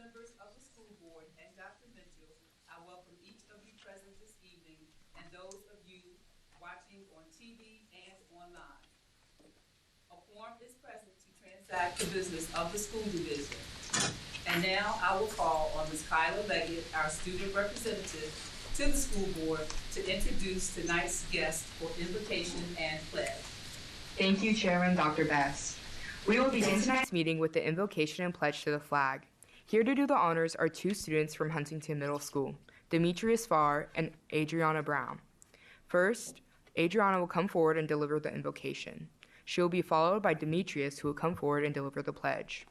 members of the school board, and Dr. Mitchell, I welcome each of you present this evening and those of you watching on TV and online. A quorum is present to transact the business of the school division. And now I will call on Ms. Kyla Leggett, our student representative, to the school board to introduce tonight's guest for invocation and pledge. Thank you, Chairman Dr. Bass. We will begin tonight's meeting with the invocation and pledge to the flag. Here to do the honors are two students from Huntington Middle School, Demetrius Farr and Adriana Brown. First, Adriana will come forward and deliver the invocation. She will be followed by Demetrius, who will come forward and deliver the pledge.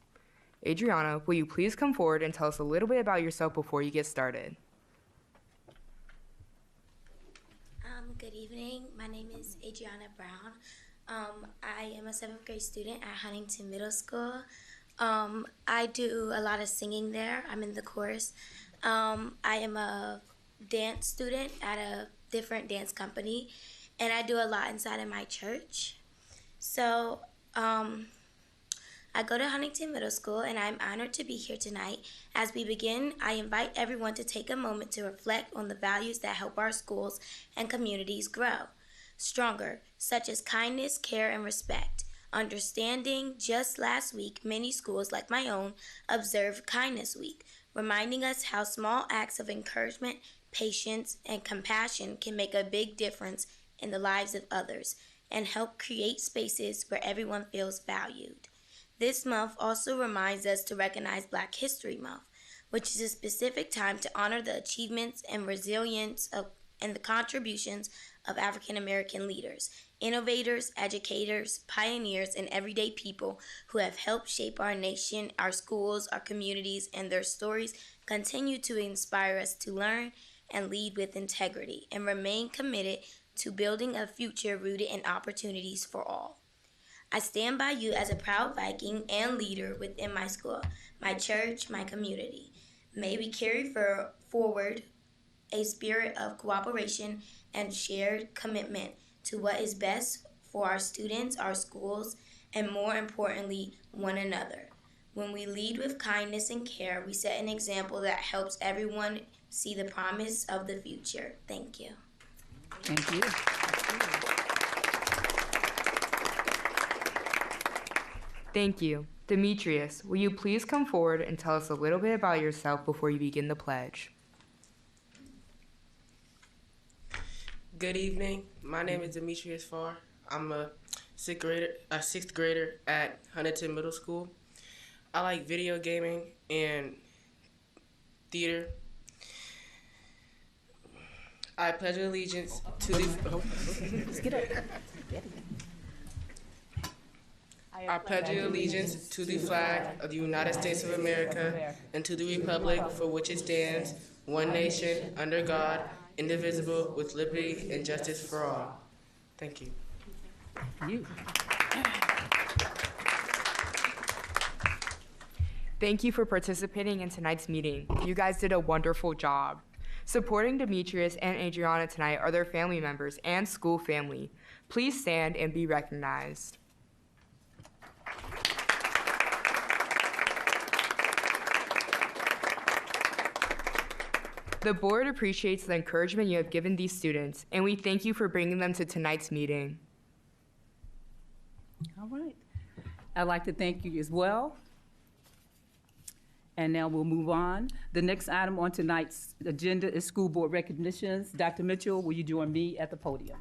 Adriana, will you please come forward and tell us a little bit about yourself before you get started? Good evening. My name is Adriana Brown. I am a 7th grade student at Huntington Middle School. I do a lot of singing there. I'm in the chorus. I am a dance student at a different dance company, and I do a lot inside of my church. So I go to Huntington Middle School, and I'm honored to be here tonight. As we begin, I invite everyone to take a moment to reflect on the values that help our schools and communities grow stronger, such as kindness, care, and respect. Understanding, just last week, many schools like my own observed Kindness Week, reminding us how small acts of encouragement, patience, and compassion can make a big difference in the lives of others and help create spaces where everyone feels valued. This month also reminds us to recognize Black History Month, which is a specific time to honor the achievements and resilience and the contributions of African American leaders, innovators, educators, pioneers, and everyday people who have helped shape our nation, our schools, our communities, and their stories continue to inspire us to learn and lead with integrity and remain committed to building a future rooted in opportunities for all. I stand by you as a proud Viking and leader within my school, my church, my community. May we carry forward a spirit of cooperation and shared commitment to what is best for our students, our schools, and more importantly, one another. When we lead with kindness and care, we set an example that helps everyone see the promise of the future. Thank you. Thank you. Thank you. Demetrius, will you please come forward and tell us a little bit about yourself before you begin the pledge? Good evening. My name is Demetrius Farr. I'm a sixth grader at Huntington Middle School. I like video gaming and theater. I pledge allegiance to the. Let's get up. I pledge allegiance to the flag of the United States of America and to the republic for which it stands, one nation, under God, indivisible, with liberty and justice for all. Thank you. You. Thank you for participating in tonight's meeting. You guys did a wonderful job. Supporting Demetrius and Adriana tonight are their family members and school family. Please stand and be recognized. The board appreciates the encouragement you have given these students, and we thank you for bringing them to tonight's meeting. All right. I'd like to thank you as well. And now we'll move on. The next item on tonight's agenda is school board recognitions. Dr. Mitchell, will you join me at the podium?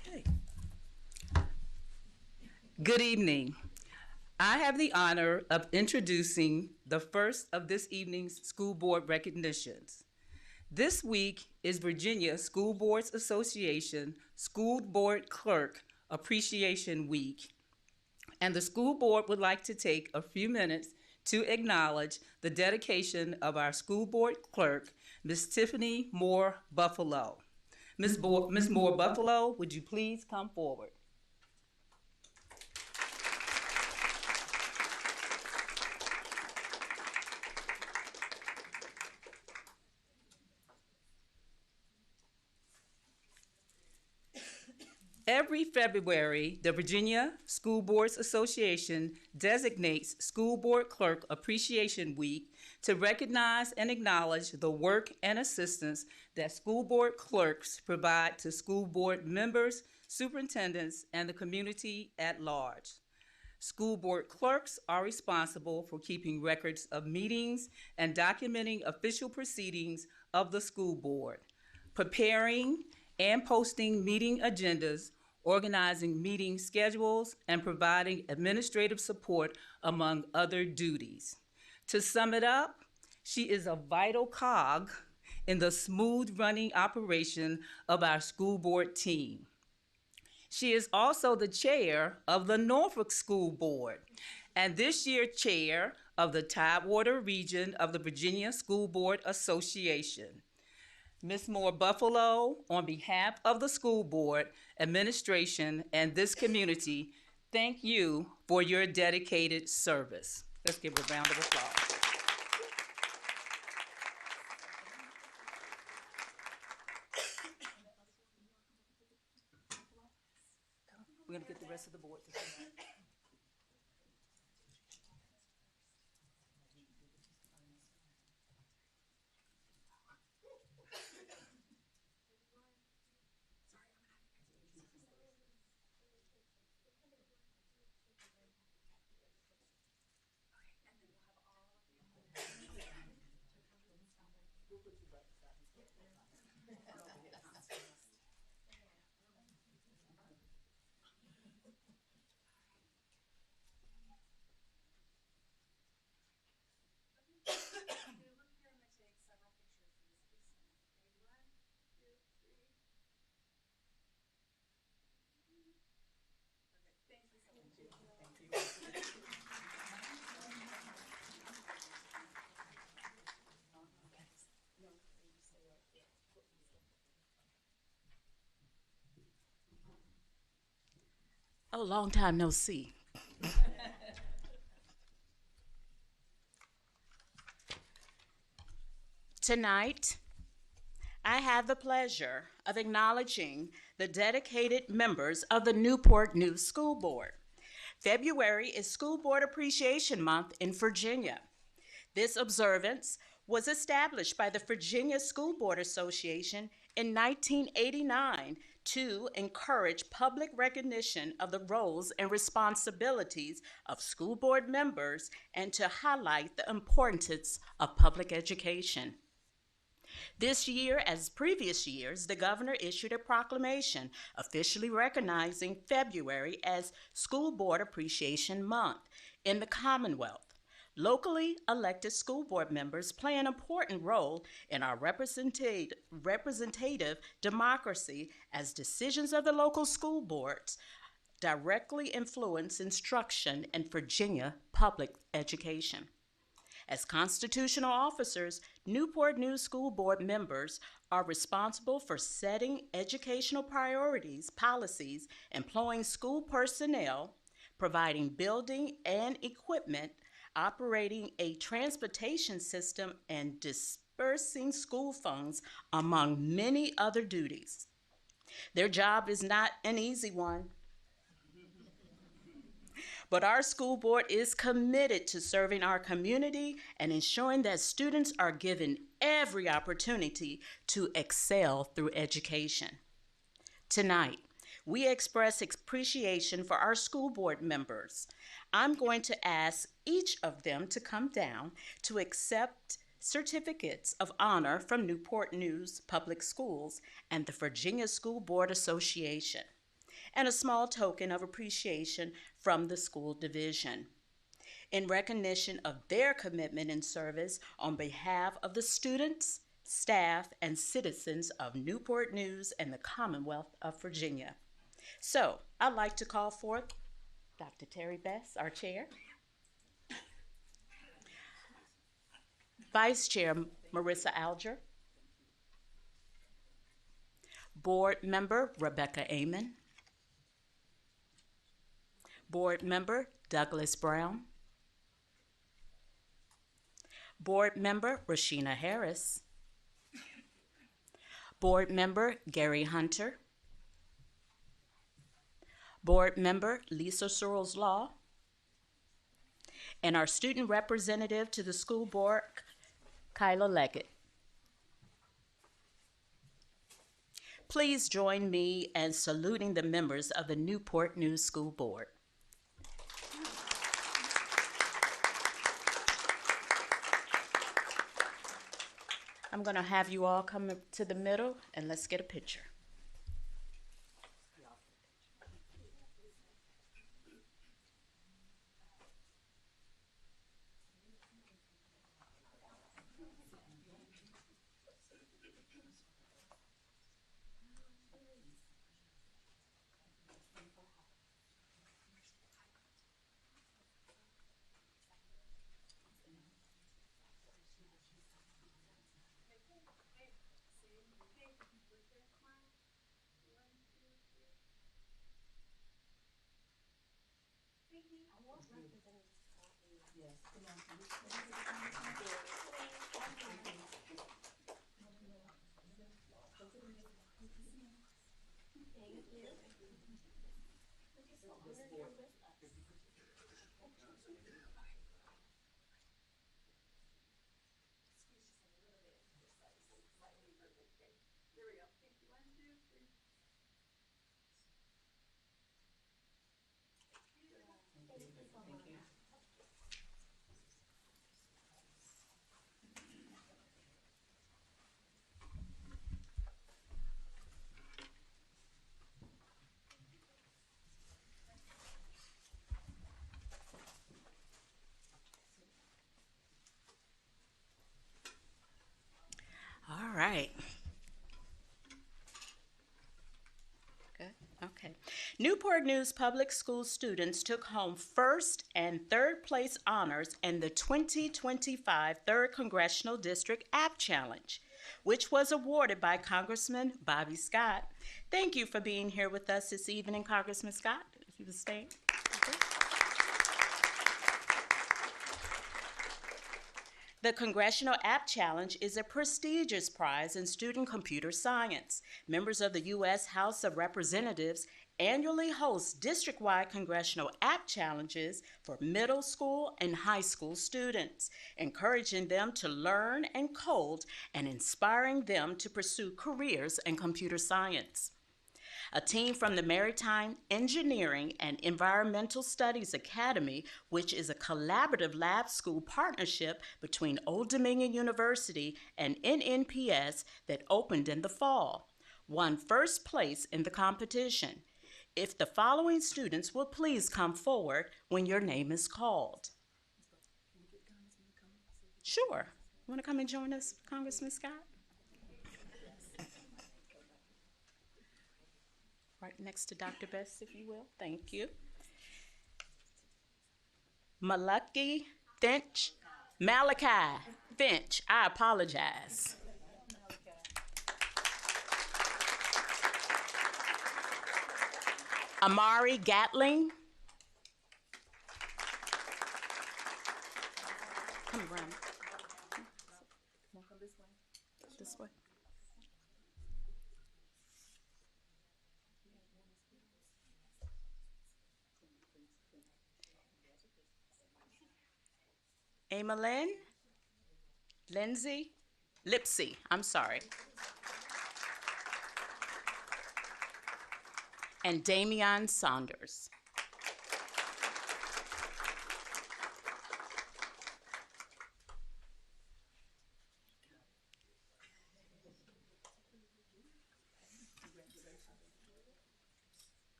Okay. Good evening. I have the honor of introducing the first of this evening's school board recognitions. This week is Virginia School Boards Association School Board Clerk Appreciation Week, and the school board would like to take a few minutes to acknowledge the dedication of our school board clerk, Ms. Tiffany Moore Buffalo. Ms. Moore Buffalo, would you please come forward? Every February, the Virginia School Boards Association designates School Board Clerk Appreciation Week to recognize and acknowledge the work and assistance that school board clerks provide to school board members, superintendents, and the community at large. School board clerks are responsible for keeping records of meetings and documenting official proceedings of the school board, preparing and posting meeting agendas, organizing meeting schedules, and providing administrative support, among other duties. To sum it up, she is a vital cog in the smooth running operation of our school board team. She is also the chair of the Norfolk School Board, and this year chair of the Tidewater region of the Virginia School Board Association. Ms. Moore Buffalo, on behalf of the school board, administration, and this community, thank you for your dedicated service. Let's give her a round of applause. We're going to get the rest of the board to come up. Oh, long time no see. Tonight, I have the pleasure of acknowledging the dedicated members of the Newport News School Board. February is School Board Appreciation Month in Virginia. This observance was established by the Virginia School Board Association in 1989 to encourage public recognition of the roles and responsibilities of school board members and to highlight the importance of public education. This year, as previous years, the governor issued a proclamation officially recognizing February as School Board Appreciation Month in the Commonwealth. Locally elected school board members play an important role in our representative democracy as decisions of the local school boards directly influence instruction in Virginia public education. As constitutional officers, Newport News School Board members are responsible for setting educational priorities, policies, employing school personnel, providing building and equipment, operating a transportation system, and dispersing school funds, among many other duties. Their job is not an easy one, but our school board is committed to serving our community and ensuring that students are given every opportunity to excel through education. Tonight, we express appreciation for our school board members. I'm going to ask each of them to come down to accept certificates of honor from Newport News Public Schools and the Virginia School Board Association, and a small token of appreciation from the school division. In recognition of their commitment and service on behalf of the students, staff, and citizens of Newport News and the Commonwealth of Virginia. So, I'd like to call forth Dr. Terry Bess, our chair, Vice Chair Marissa Alger, Board Member Rebecca Amon, Board Member Douglas Brown, Board Member Rashina Harris, Board Member Gary Hunter, Board Member Lisa Searles Law, and our student representative to the school board, Kyla Leggett. Please join me in saluting the members of the Newport News School Board. I'm going to have you all come to the middle and let's get a picture. All right. Good. Okay. Newport News Public School students took home first and third place honors in the 2025 3rd Congressional District App Challenge, which was awarded by Congressman Bobby Scott. Thank you for being here with us this evening, Congressman Scott, if you would stay. Okay. The Congressional App Challenge is a prestigious prize in student computer science. Members of the U.S. House of Representatives annually host district-wide congressional app challenges for middle school and high school students, encouraging them to learn and code and inspiring them to pursue careers in computer science. A team from the Maritime Engineering and Environmental Studies Academy, which is a collaborative lab school partnership between Old Dominion University and NNPS that opened in the fall, won first place in the competition. If the following students will please come forward when your name is called. Sure. You want to come and join us, Congressman Scott? Right next to Dr. Best, if you will. Thank you. Malachi Finch. Malachi Finch. I apologize. Amari Gatling. Come around. Come this way. This way. Amelin, Lindsay, Lipsy, I'm sorry. And Damian Saunders.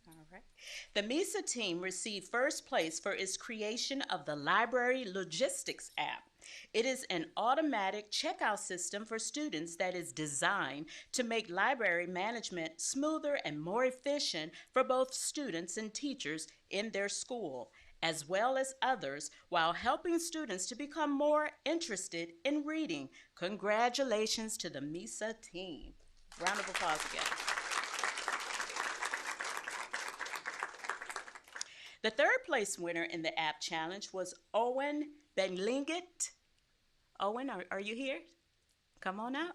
All right. The MISA team received first place for its creation of the Library Logistics app. It is an automatic checkout system for students that is designed to make library management smoother and more efficient for both students and teachers in their school, as well as others, while helping students to become more interested in reading. Congratulations to the MISA team. Round of applause again. The third place winner in the app challenge was Owen Benlingit. Owen, are you here? Come on out.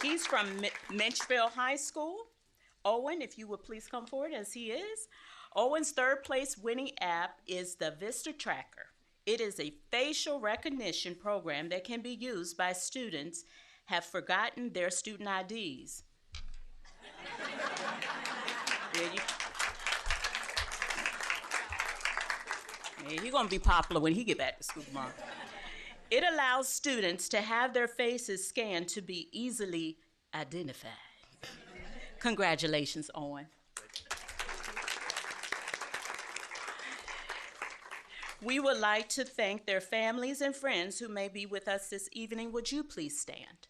He's from Menchville High School. Owen, if you would please come forward as he is. Owen's third place winning app is the Vista Tracker. It is a facial recognition program that can be used by students have forgotten their student IDs. He's gonna be popular when he get back to school tomorrow. It allows students to have their faces scanned to be easily identified. Congratulations, Owen. We would like to thank their families and friends who may be with us this evening. Would you please stand?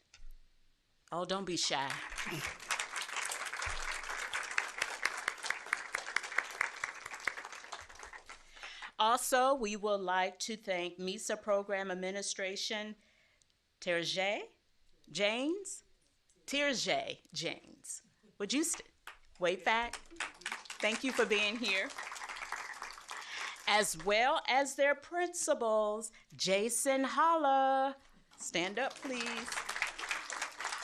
Oh, don't be shy. Also, we would like to thank MISA Program Administration, Terje James. Would you wave back? Thank you for being here. As well as their principals, Jason Holla. Stand up, please.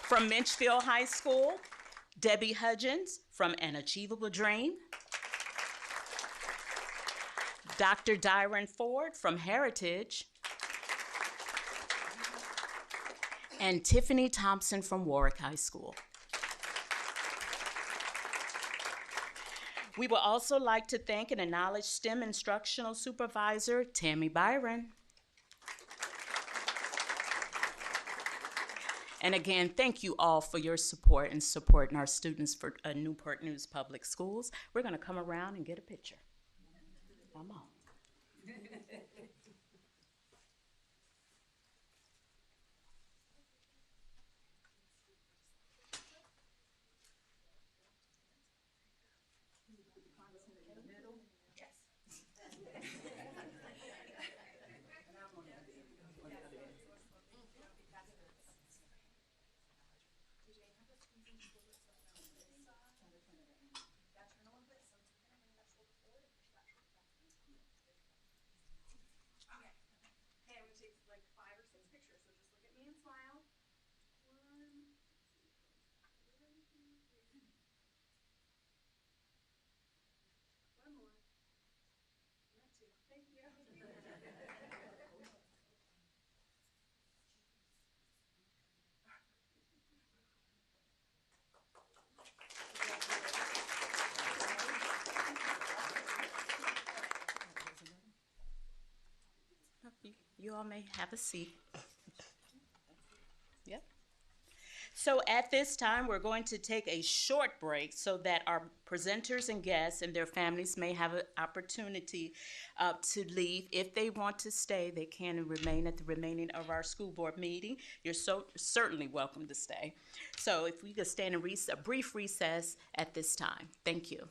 From Menchville High School, Debbie Hudgens from An Achievable Dream. Dr. Dyron Ford from Heritage. And Tiffany Thompson from Warwick High School. We would also like to thank and acknowledge STEM Instructional Supervisor Tammy Byron. And again, thank you all for your support and supporting our students for Newport News Public Schools. We're gonna come around and get a picture. Come on. You all may have a seat. Yep. So at this time, we're going to take a short break so that our presenters and guests and their families may have an opportunity to leave. If they want to stay, they can remain at the remaining of our school board meeting. You're certainly welcome to stay. So if we could stand in a brief recess at this time. Thank you.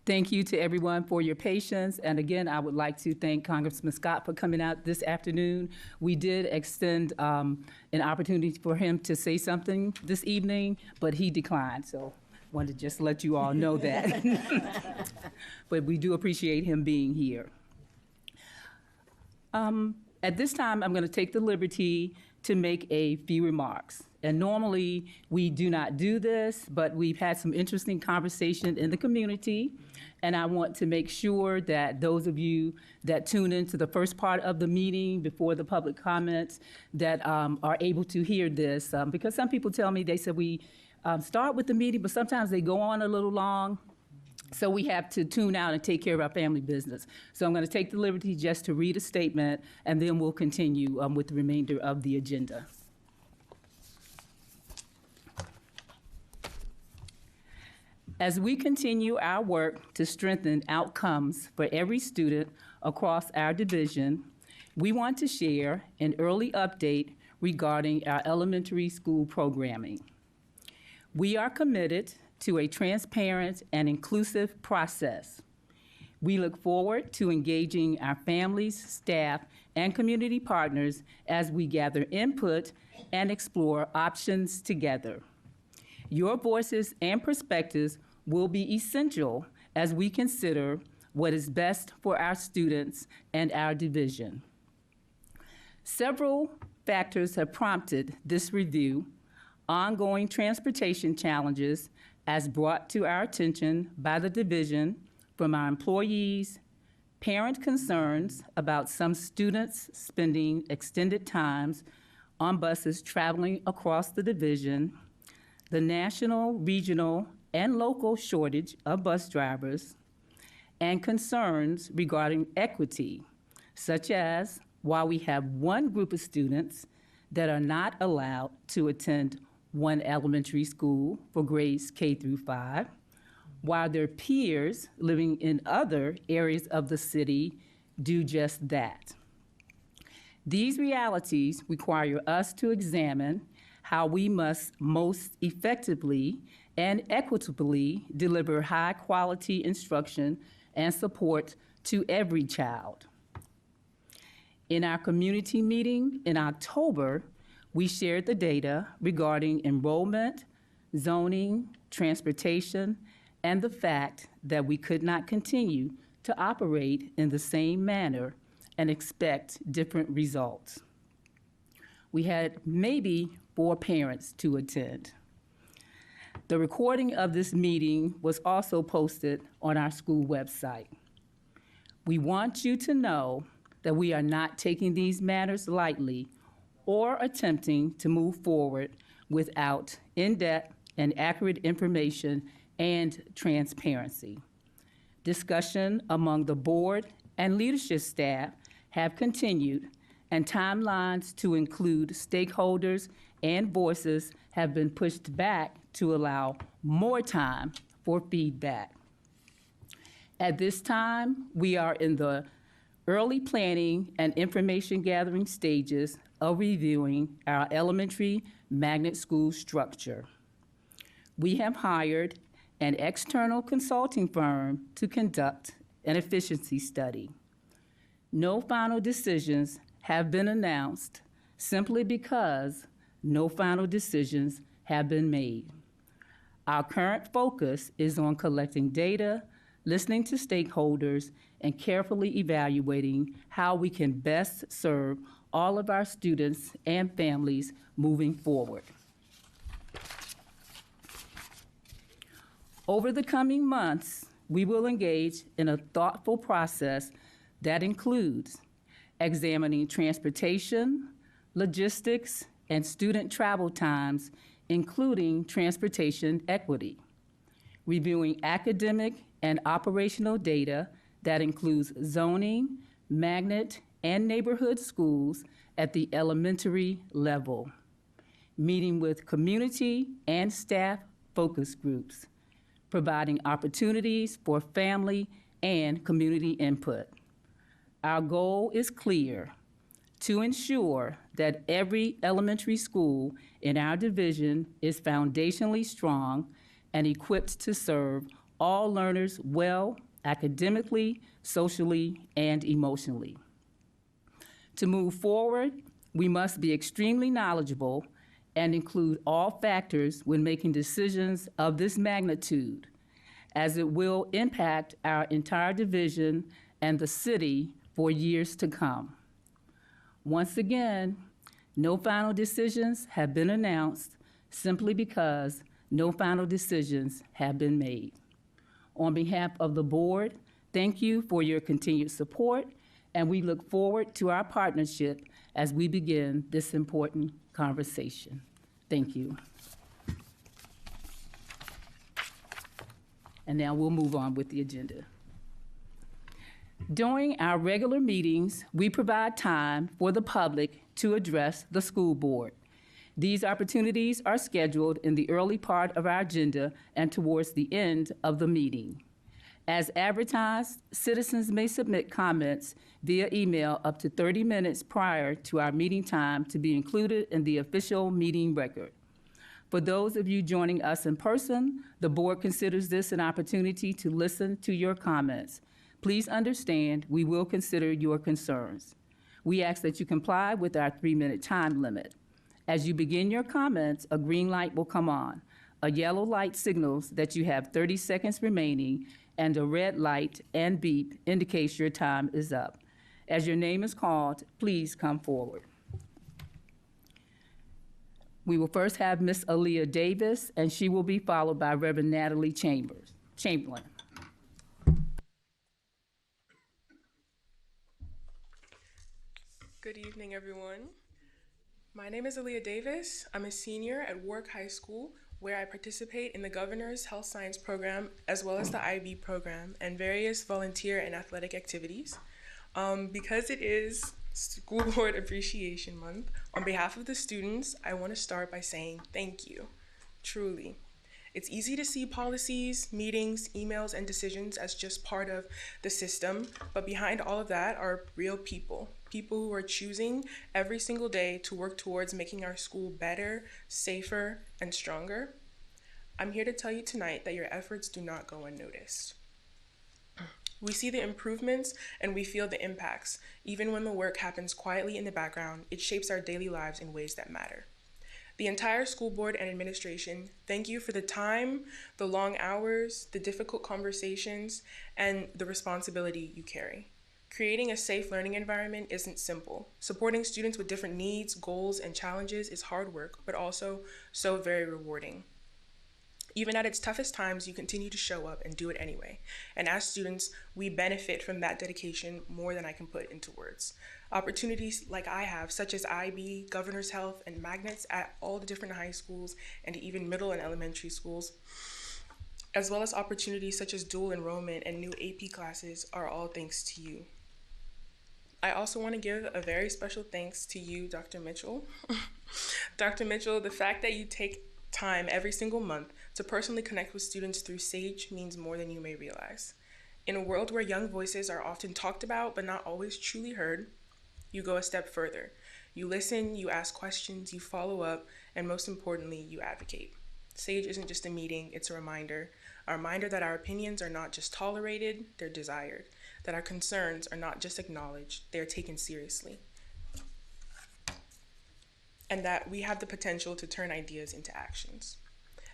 Thank you to everyone for your patience. And again, I would like to thank Congressman Scott for coming out this afternoon. We did extend an opportunity for him to say something this evening, but he declined. So wanted to just let you all know that. But we do appreciate him being here. At this time, I'm going to take the liberty to make a few remarks. And normally, we do not do this, but we've had some interesting conversation in the community, and I want to make sure that those of you that tune into the first part of the meeting before the public comments that are able to hear this, because some people tell me, they said we start with the meeting, but sometimes they go on a little long. So we have to tune out and take care of our family business. So I'm going to take the liberty just to read a statement, and then we'll continue with the remainder of the agenda. As we continue our work to strengthen outcomes for every student across our division, we want to share an early update regarding our elementary school programming. We are committed to a transparent and inclusive process. We look forward to engaging our families, staff, and community partners as we gather input and explore options together. Your voices and perspectives will be essential as we consider what is best for our students and our division. Several factors have prompted this review: ongoing transportation challenges as brought to our attention by the division from our employees, parent concerns about some students spending extended times on buses traveling across the division, the national, regional, and local shortage of bus drivers, and concerns regarding equity, such as while we have one group of students that are not allowed to attend one elementary school for grades K through 5, while their peers living in other areas of the city do just that. These realities require us to examine how we must most effectively and equitably deliver high-quality instruction and support to every child. In our community meeting in October, we shared the data regarding enrollment, zoning, transportation, and the fact that we could not continue to operate in the same manner and expect different results. We had maybe 4 parents to attend. The recording of this meeting was also posted on our school website. We want you to know that we are not taking these matters lightly or attempting to move forward without in-depth and accurate information and transparency. Discussion among the board and leadership staff have continued, and timelines to include stakeholders and voices have been pushed back to allow more time for feedback. At this time, we are in the early planning and information gathering stages of reviewing our elementary magnet school structure. We have hired an external consulting firm to conduct an efficiency study. No final decisions have been announced simply because no final decisions have been made. Our current focus is on collecting data, listening to stakeholders, and carefully evaluating how we can best serve all of our students and families moving forward. Over the coming months, we will engage in a thoughtful process that includes examining transportation, logistics, and student travel times, including transportation equity, reviewing academic and operational data that includes zoning, magnet, and neighborhood schools at the elementary level, meeting with community and staff focus groups, providing opportunities for family and community input. Our goal is clear: to ensure that every elementary school in our division is foundationally strong and equipped to serve all learners well academically, socially, and emotionally. To move forward, we must be extremely knowledgeable and include all factors when making decisions of this magnitude, as it will impact our entire division and the city for years to come. Once again, no final decisions have been announced simply because no final decisions have been made. On behalf of the board, thank you for your continued support, and we look forward to our partnership as we begin this important conversation. Thank you. And now we'll move on with the agenda. During our regular meetings, we provide time for the public to address the school board. These opportunities are scheduled in the early part of our agenda and towards the end of the meeting. As advertised, citizens may submit comments via email up to 30 minutes prior to our meeting time to be included in the official meeting record. For those of you joining us in person, the board considers this an opportunity to listen to your comments. Please understand we will consider your concerns. We ask that you comply with our 3-minute time limit. As you begin your comments, a green light will come on. A yellow light signals that you have 30 seconds remaining, and a red light and beep indicates your time is up. As your name is called, please come forward. We will first have Ms. Aaliyah Davis, and she will be followed by Reverend Natalie Chamberlain. Good evening, everyone. My name is Aaliyah Davis. I'm a senior at Warwick High School, where I participate in the Governor's Health Science Program, as well as the IB program, and various volunteer and athletic activities. Because it is School Board Appreciation Month, on behalf of the students, I want to start by saying thank you, truly. It's easy to see policies, meetings, emails, and decisions as just part of the system, but behind all of that are real people who are choosing every single day to work towards making our school better, safer, and stronger. I'm here to tell you tonight that your efforts do not go unnoticed. We see the improvements and we feel the impacts. Even when the work happens quietly in the background, it shapes our daily lives in ways that matter. The entire school board and administration, thank you for the time, the long hours, the difficult conversations, and the responsibility you carry. Creating a safe learning environment isn't simple. Supporting students with different needs, goals, and challenges is hard work, but also so very rewarding. Even at its toughest times, you continue to show up and do it anyway. And as students, we benefit from that dedication more than I can put into words. Opportunities like I have, such as IB, Governor's Health, and magnets at all the different high schools and even middle and elementary schools, as well as opportunities such as dual enrollment and new AP classes, are all thanks to you. I also want to give a very special thanks to you, Dr. Mitchell. Dr. Mitchell, the fact that you take time every single month to personally connect with students through SAGE means more than you may realize. In a world where young voices are often talked about but not always truly heard, you go a step further. You listen, you ask questions, you follow up, and most importantly, you advocate. SAGE isn't just a meeting, it's a reminder that our opinions are not just tolerated, they're desired, that our concerns are not just acknowledged, they're taken seriously, and that we have the potential to turn ideas into actions.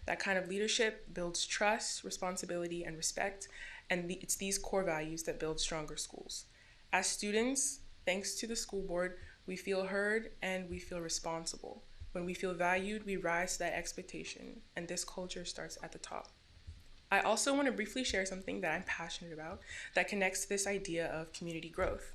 That kind of leadership builds trust, responsibility, and respect, and it's these core values that build stronger schools. As students, thanks to the school board, we feel heard and we feel responsible. When we feel valued, we rise to that expectation, and this culture starts at the top. I also want to briefly share something that I'm passionate about that connects to this idea of community growth,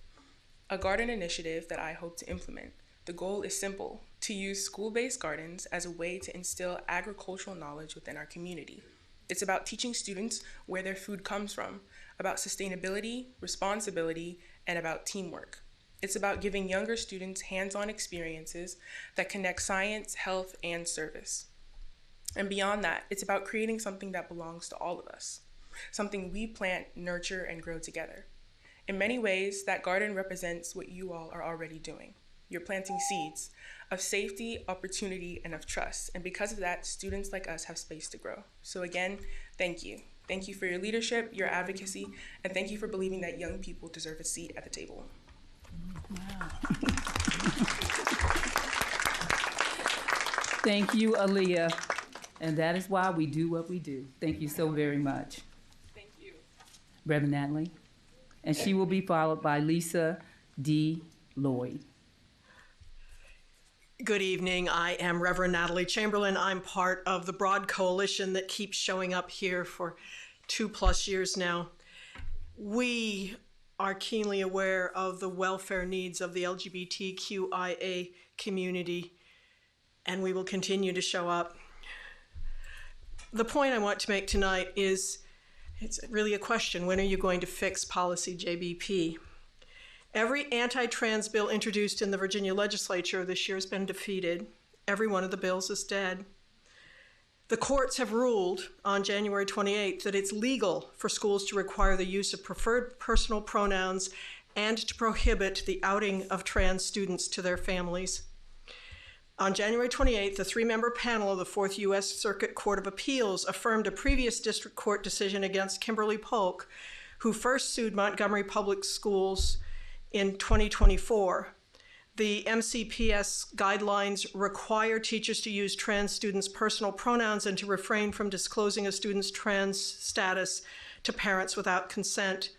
a garden initiative that I hope to implement. The goal is simple: to use school-based gardens as a way to instill agricultural knowledge within our community. It's about teaching students where their food comes from, about sustainability, responsibility, and about teamwork. It's about giving younger students hands-on experiences that connect science, health, and service. And beyond that, it's about creating something that belongs to all of us, something we plant, nurture, and grow together. In many ways, that garden represents what you all are already doing. You're planting seeds of safety, opportunity, and of trust. And because of that, students like us have space to grow. So again, thank you. Thank you for your leadership, your advocacy, and thank you for believing that young people deserve a seat at the table. Thank you, Aaliyah. And that is why we do what we do. Thank you so very much. Thank you. Reverend Natalie. And she will be followed by Lisa D. Lloyd. Good evening. I am Reverend Natalie Chamberlain. I'm part of the broad coalition that keeps showing up here for 2+ years now. We are keenly aware of the welfare needs of the LGBTQIA community, and we will continue to show up. The point I want to make tonight is, it's really a question: when are you going to fix policy JBP? Every anti-trans bill introduced in the Virginia legislature this year has been defeated. Every one of the bills is dead. The courts have ruled on January 28th that it's legal for schools to require the use of preferred personal pronouns and to prohibit the outing of trans students to their families. On January 28th, the 3-member panel of the 4th U.S. Circuit Court of Appeals affirmed a previous district court decision against Kimberly Polk, who first sued Montgomery Public Schools in 2024. The MCPS guidelines require teachers to use trans students' personal pronouns and to refrain from disclosing a student's trans status to parents without consent,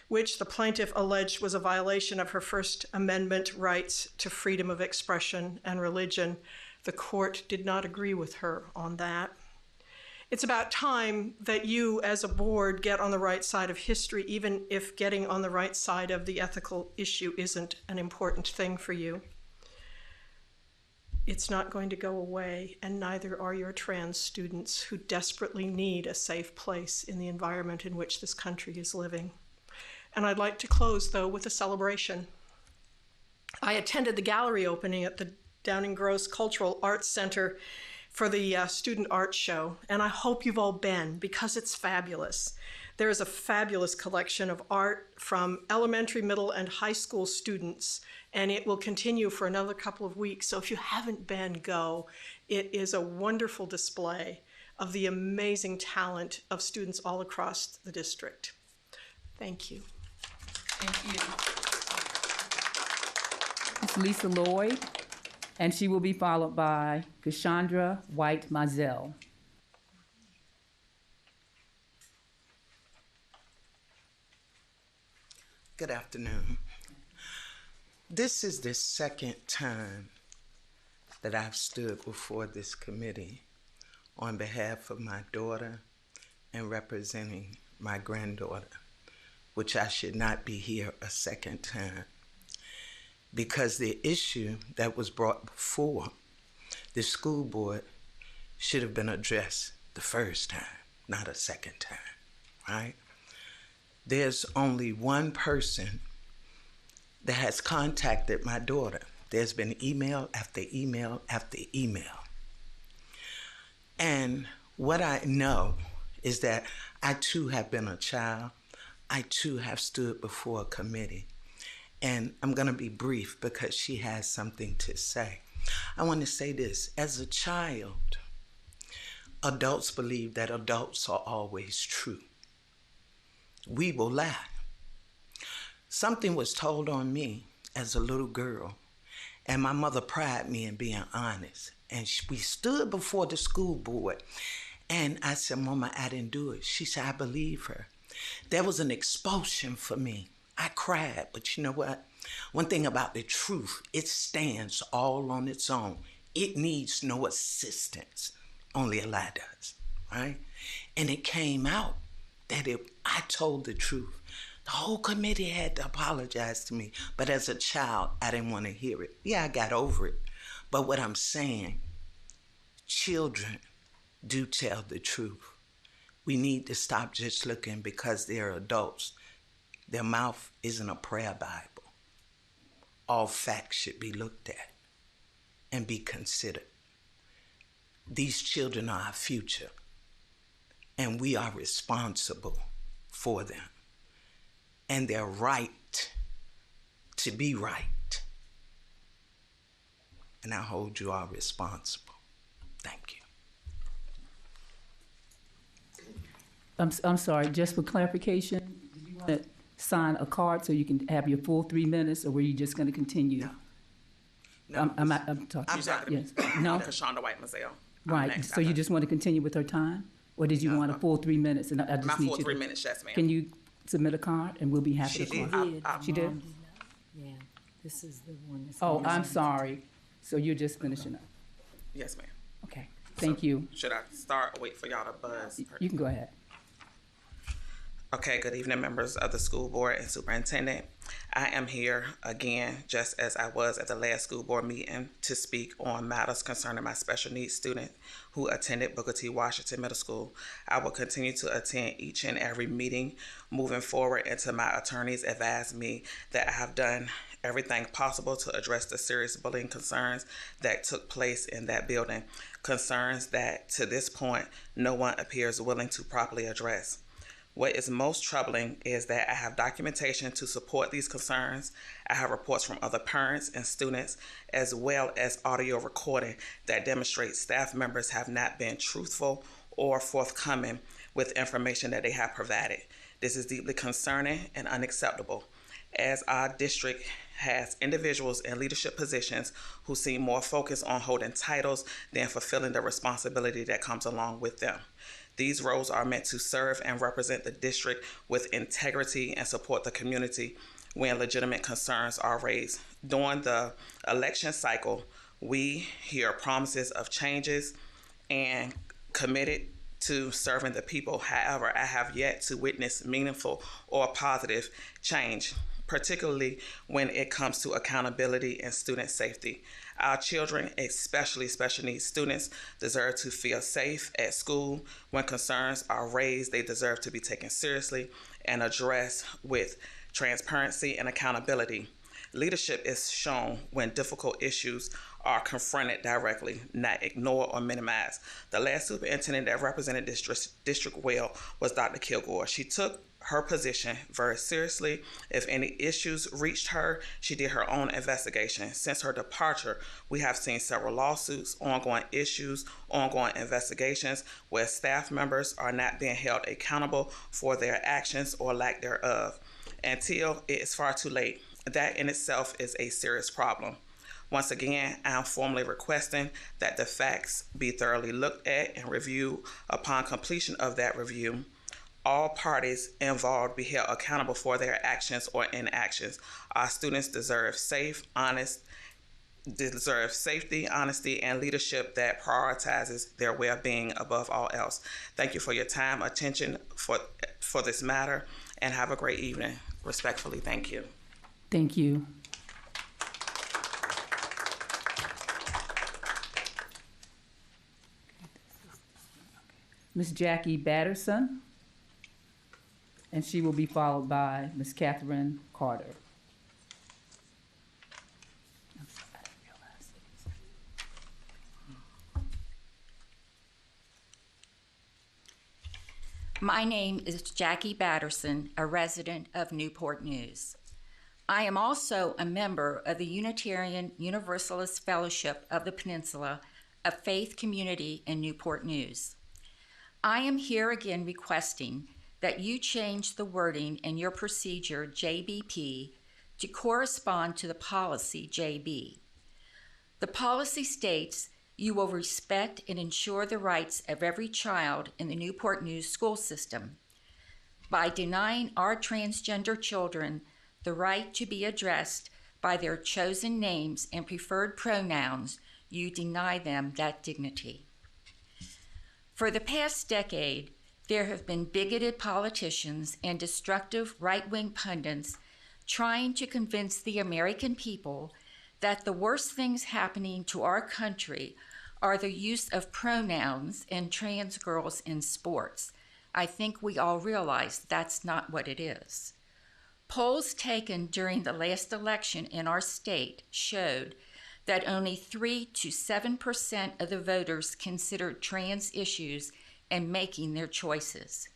which the plaintiff alleged was a violation of her First Amendment rights to freedom of expression and religion. The court did not agree with her on that. It's about time that you as a board get on the right side of history, even if getting on the right side of the ethical issue isn't an important thing for you. It's not going to go away, and neither are your trans students, who desperately need a safe place in the environment in which this country is living. And I'd like to close, though, with a celebration. I attended the gallery opening at the Downing Gross Cultural Arts Center for the student art show, and I hope you've all been, because it's fabulous. There is a fabulous collection of art from elementary, middle, and high school students, and it will continue for another couple of weeks. So if you haven't been, go. It is a wonderful display of the amazing talent of students all across the district. Thank you. Thank you. It's Lisa Lloyd, and she will be followed by Cassandra White-Mazel. Good afternoon. This is the second time that I've stood before this committee on behalf of my daughter and representing my granddaughter, which I should not be here a second time, because the issue that was brought before the school board should have been addressed the first time, not a second time, right? There's only one person that has contacted my daughter. There's been email after email after email. And what I know is that I too have been a child. I too have stood before a committee. And I'm gonna be brief because she has something to say. I want to say this: as a child, adults believe that adults are always true. We will lie. Something was told on me as a little girl, and my mother prided me in being honest. And we stood before the school board, and I said, "Mama, I didn't do it." She said, "I believe her." There was an expulsion for me. I cried, but you know what? One thing about the truth, it stands all on its own. It needs no assistance. Only a lie does, right? And it came out that I told the truth. The whole committee had to apologize to me, but as a child, I didn't want to hear it. Yeah, I got over it. But what I'm saying, children do tell the truth. We need to stop just looking because they're adults. Their mouth isn't a prayer Bible. All facts should be looked at and be considered. These children are our future, and we are responsible for them. And their right to be right. And I hold you all responsible. Thank you. I'm sorry, just for clarification, do you want to sign a card so you can have your full 3 minutes, or were you just going to continue? No. I'm talking. I'm sorry. Yes. No? Kashonda White Mazel. Right, so you just want to continue with her time? Or did you want a full 3 minutes? And I just My need full you 3 to- minutes, yes, ma'am. Can you submit a card and we'll be happy She to did. call? She did? Yeah, this is the one that's. Oh, I'm sorry. So you're just finishing up? Yes, ma'am. Okay, thank you. Should I start or wait for y'all to buzz? You can go ahead. Okay, good evening, members of the school board and superintendent. I am here again, just as I was at the last school board meeting, to speak on matters concerning my special needs student who attended Booker T. Washington Middle School. I will continue to attend each and every meeting moving forward until my attorneys advise me that I have done everything possible to address the serious bullying concerns that took place in that building, concerns that to this point no one appears willing to properly address. What is most troubling is that I have documentation to support these concerns. I have reports from other parents and students, as well as audio recording that demonstrates staff members have not been truthful or forthcoming with information that they have provided. This is deeply concerning and unacceptable, as our district has individuals in leadership positions who seem more focused on holding titles than fulfilling the responsibility that comes along with them. These roles are meant to serve and represent the district with integrity and support the community when legitimate concerns are raised. During the election cycle, we hear promises of changes and committed to serving the people. However, I have yet to witness meaningful or positive change, particularly when it comes to accountability and student safety. Our children, especially special needs students, deserve to feel safe at school. When concerns are raised, they deserve to be taken seriously and addressed with transparency and accountability. Leadership is shown when difficult issues are confronted directly, not ignored or minimized. The last superintendent that represented this district well was Dr. Kilgore. She took her position very seriously. If any issues reached her, she did her own investigation. Since her departure, we have seen several lawsuits, ongoing issues, ongoing investigations where staff members are not being held accountable for their actions or lack thereof until it is far too late. That in itself is a serious problem. Once again, I am formally requesting that the facts be thoroughly looked at and reviewed. Upon completion of that review, all parties involved be held accountable for their actions or inactions. Our students deserve safety, honesty, and leadership that prioritizes their well-being above all else. Thank you for your time, attention for this matter, and have a great evening. Respectfully, thank you. Thank you. Ms. Jackie Batterson, and she will be followed by Ms. Catherine Carter. My name is Jackie Batterson, a resident of Newport News. I am also a member of the Unitarian Universalist Fellowship of the Peninsula, a faith community in Newport News. I am here again requesting that you change the wording in your procedure JBP to correspond to the policy JB. The policy states you will respect and ensure the rights of every child in the Newport News school system. By denying our transgender children the right to be addressed by their chosen names and preferred pronouns, you deny them that dignity. For the past decade, there have been bigoted politicians and destructive right-wing pundits trying to convince the American people that the worst things happening to our country are the use of pronouns and trans girls in sports. I think we all realize that's not what it is. Polls taken during the last election in our state showed that only 3 to 7% of the voters considered trans issues in making their choices.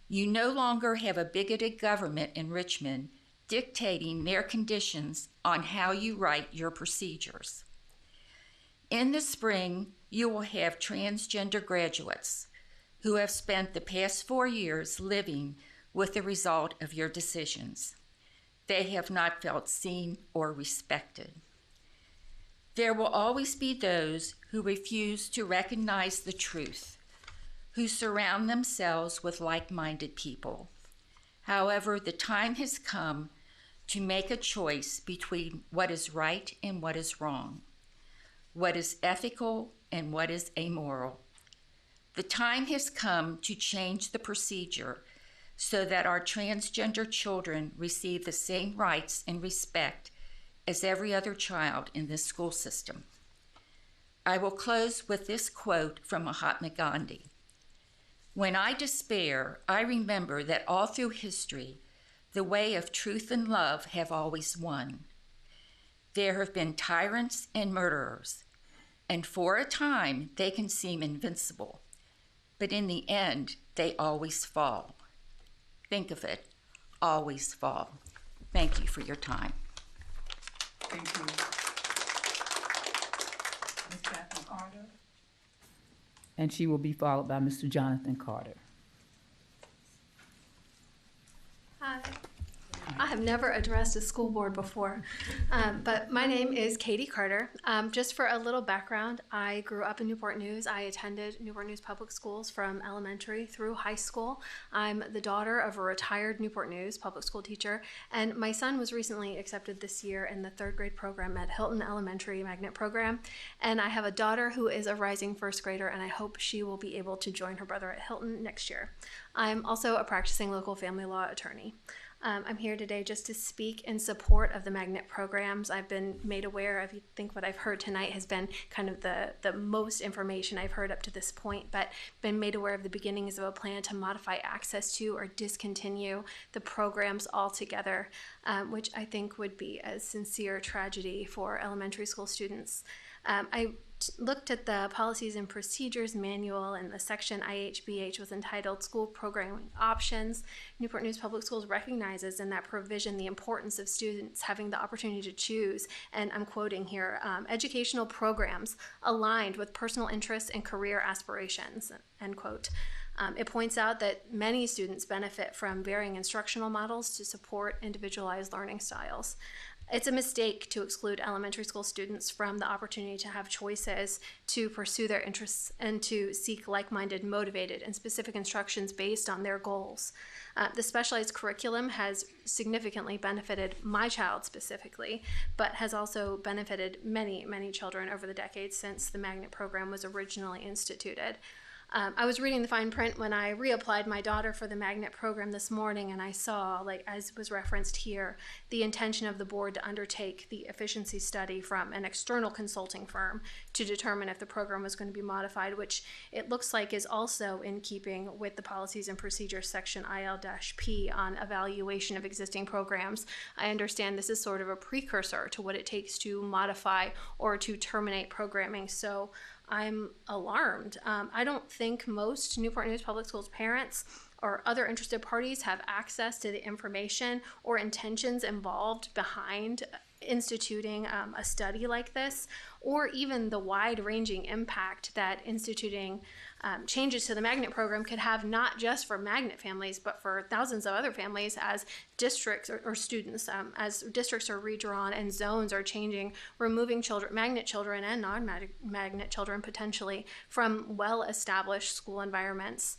You no longer have a bigoted government in Richmond dictating their conditions on how you write your procedures. In the spring, you will have transgender graduates. who have spent the past 4 years living with the result of your decisions. They have not felt seen or respected. There will always be those who refuse to recognize the truth, who surround themselves with like-minded people. However, the time has come to make a choice between what is right and what is wrong, what is ethical and what is amoral. The time has come to change the procedure so that our transgender children receive the same rights and respect as every other child in this school system. I will close with this quote from Mahatma Gandhi. When I despair, I remember that all through history, the way of truth and love have always won. There have been tyrants and murderers, and for a time they can seem invincible, but in the end, they always fall. Think of it, always fall. Thank you for your time. Thank you. Ms. Catherine Carter. And she will be followed by Mr. Jonathan Carter. Hi. I have never addressed a school board before, but my name is Katie Carter. Just for a little background, I grew up in Newport News. I attended Newport News Public Schools from elementary through high school. I'm the daughter of a retired Newport News public school teacher, and my son was recently accepted this year in the 3rd grade program at Hilton Elementary Magnet Program. And I have a daughter who is a rising 1st grader, and I hope she will be able to join her brother at Hilton next year. I'm also a practicing local family law attorney. I'm here today just to speak in support of the magnet programs. I've been made aware of, I think what I've heard tonight has been kind of the most information I've heard up to this point, but been made aware of the beginnings of a plan to modify access to or discontinue the programs altogether, which I think would be a sincere tragedy for elementary school students. I looked at the policies and procedures manual, and the section IHBH was entitled School Programming Options. Newport News Public Schools recognizes in that provision the importance of students having the opportunity to choose, and I'm quoting here, educational programs aligned with personal interests and career aspirations, end quote. It points out that many students benefit from varying instructional models to support individualized learning styles. It's a mistake to exclude elementary school students from the opportunity to have choices to pursue their interests and to seek like-minded, motivated, and specific instructions based on their goals. The specialized curriculum has significantly benefited my child specifically, but has also benefited many, many children over the decades since the magnet program was originally instituted. I was reading the fine print when I reapplied my daughter for the magnet program this morning, and I saw, like as was referenced here, the intention of the board to undertake the efficiency study from an external consulting firm to determine if the program was going to be modified, which it looks like is also in keeping with the policies and procedures section IL-P on evaluation of existing programs. I understand this is sort of a precursor to what it takes to modify or to terminate programming, so I'm alarmed. I don't think most Newport News Public Schools parents or other interested parties have access to the information or intentions involved behind instituting a study like this, or even the wide-ranging impact that instituting changes to the magnet program could have, not just for magnet families, but for thousands of other families as districts or students, as districts are redrawn and zones are changing, removing children, magnet children and non-magnet children potentially from well-established school environments.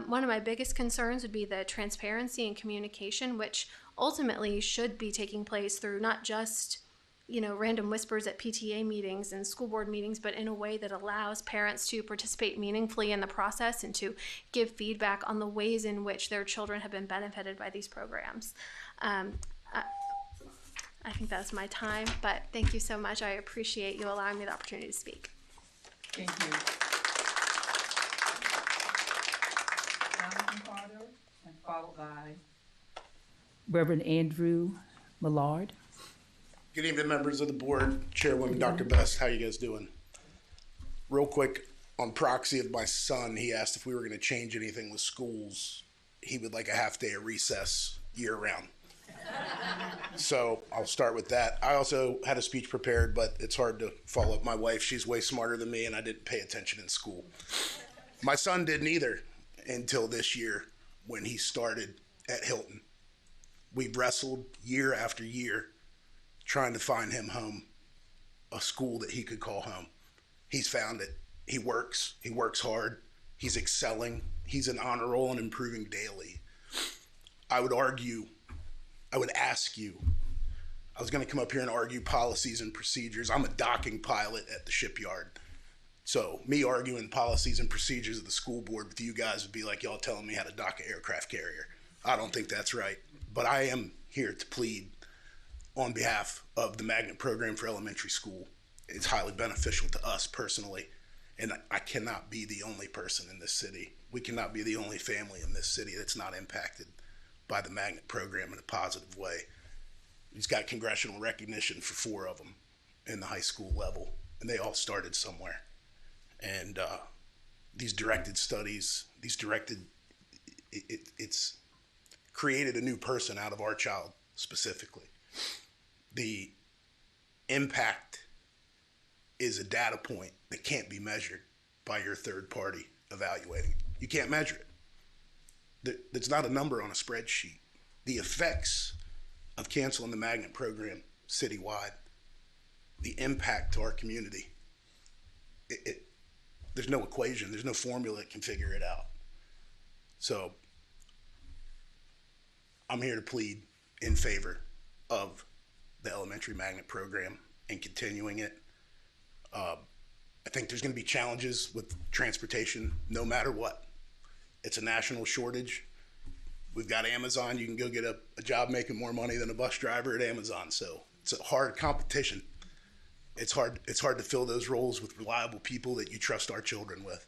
One of my biggest concerns would be the transparency and communication, which ultimately should be taking place through not just random whispers at PTA meetings and school board meetings, but in a way that allows parents to participate meaningfully in the process and to give feedback on the ways in which their children have been benefited by these programs. I think that's my time, but thank you so much. I appreciate you allowing me the opportunity to speak. Thank you. Jonathan Carter, and followed by Reverend Andrew Millard. Good evening, members of the board, Chairwoman Dr. Best. How you guys doing? Real quick, on proxy of my son, he asked if we were going to change anything with schools. He would like a half day of recess year-round. So I'll start with that. I also had a speech prepared, but it's hard to follow up my wife. She's way smarter than me, and I didn't pay attention in school. My son didn't either. until this year when he started at Hilton. We've wrestled year after year trying to find him home, a school that he could call home. He's found it. He works hard, he's excelling, he's an honor roll and improving daily. I would ask you, I was gonna come up here and argue policies and procedures. I'm a docking pilot at the shipyard. So me arguing policies and procedures of the school board with you guys would be like y'all telling me how to dock an aircraft carrier. I don't think that's right. But I am here to plead on behalf of the magnet program for elementary school. It's highly beneficial to us personally. And I cannot be the only person in this city. We cannot be the only family in this city that's not impacted by the magnet program in a positive way. He's got congressional recognition for 4 of them in the high school level, and they all started somewhere. And these directed studies, it's created a new person out of our child specifically. The impact is a data point that can't be measured by your third party evaluating. You can't measure it. It's not a number on a spreadsheet. The effects of canceling the magnet program citywide, the impact to our community, there's no equation, there's no formula that can figure it out. So I'm here to plead in favor of the elementary magnet program and continuing it. I think there's going to be challenges with transportation no matter what. It's a national shortage. We've got Amazon. You can go get a job making more money than a bus driver at Amazon. So it's a hard competition. It's hard to fill those roles with reliable people that you trust our children with.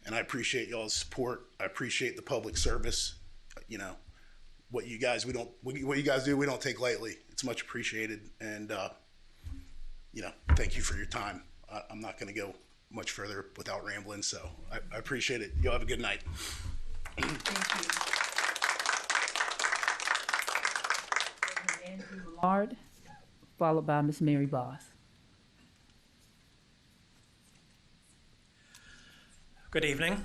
And I appreciate y'all's support. I appreciate the public service. You know, what you guys do, we don't take lightly. It's much appreciated. And, you know, thank you for your time. I'm not going to go much further without rambling, so I appreciate it. Y'all have a good night. Thank you. Andrew Millard, followed by Ms. Mary Voss. Good evening.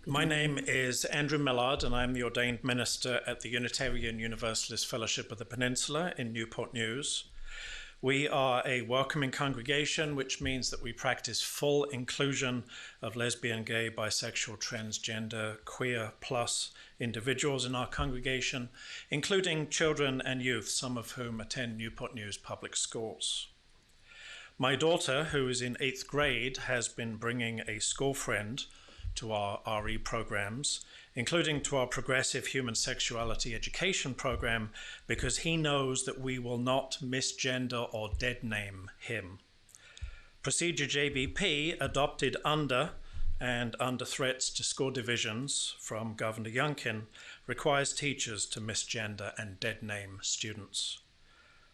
My name is Andrew Millard, and I'm the ordained minister at the Unitarian Universalist Fellowship of the Peninsula in Newport News. We are a welcoming congregation, which means that we practice full inclusion of lesbian, gay, bisexual, transgender, queer plus individuals in our congregation, including children and youth, some of whom attend Newport News public schools. My daughter, who is in 8th grade, has been bringing a school friend to our RE programs, including to our progressive human sexuality education program, because he knows that we will not misgender or dead name him. Procedure JBP, adopted under threats to school divisions from Governor Youngkin, requires teachers to misgender and dead name students.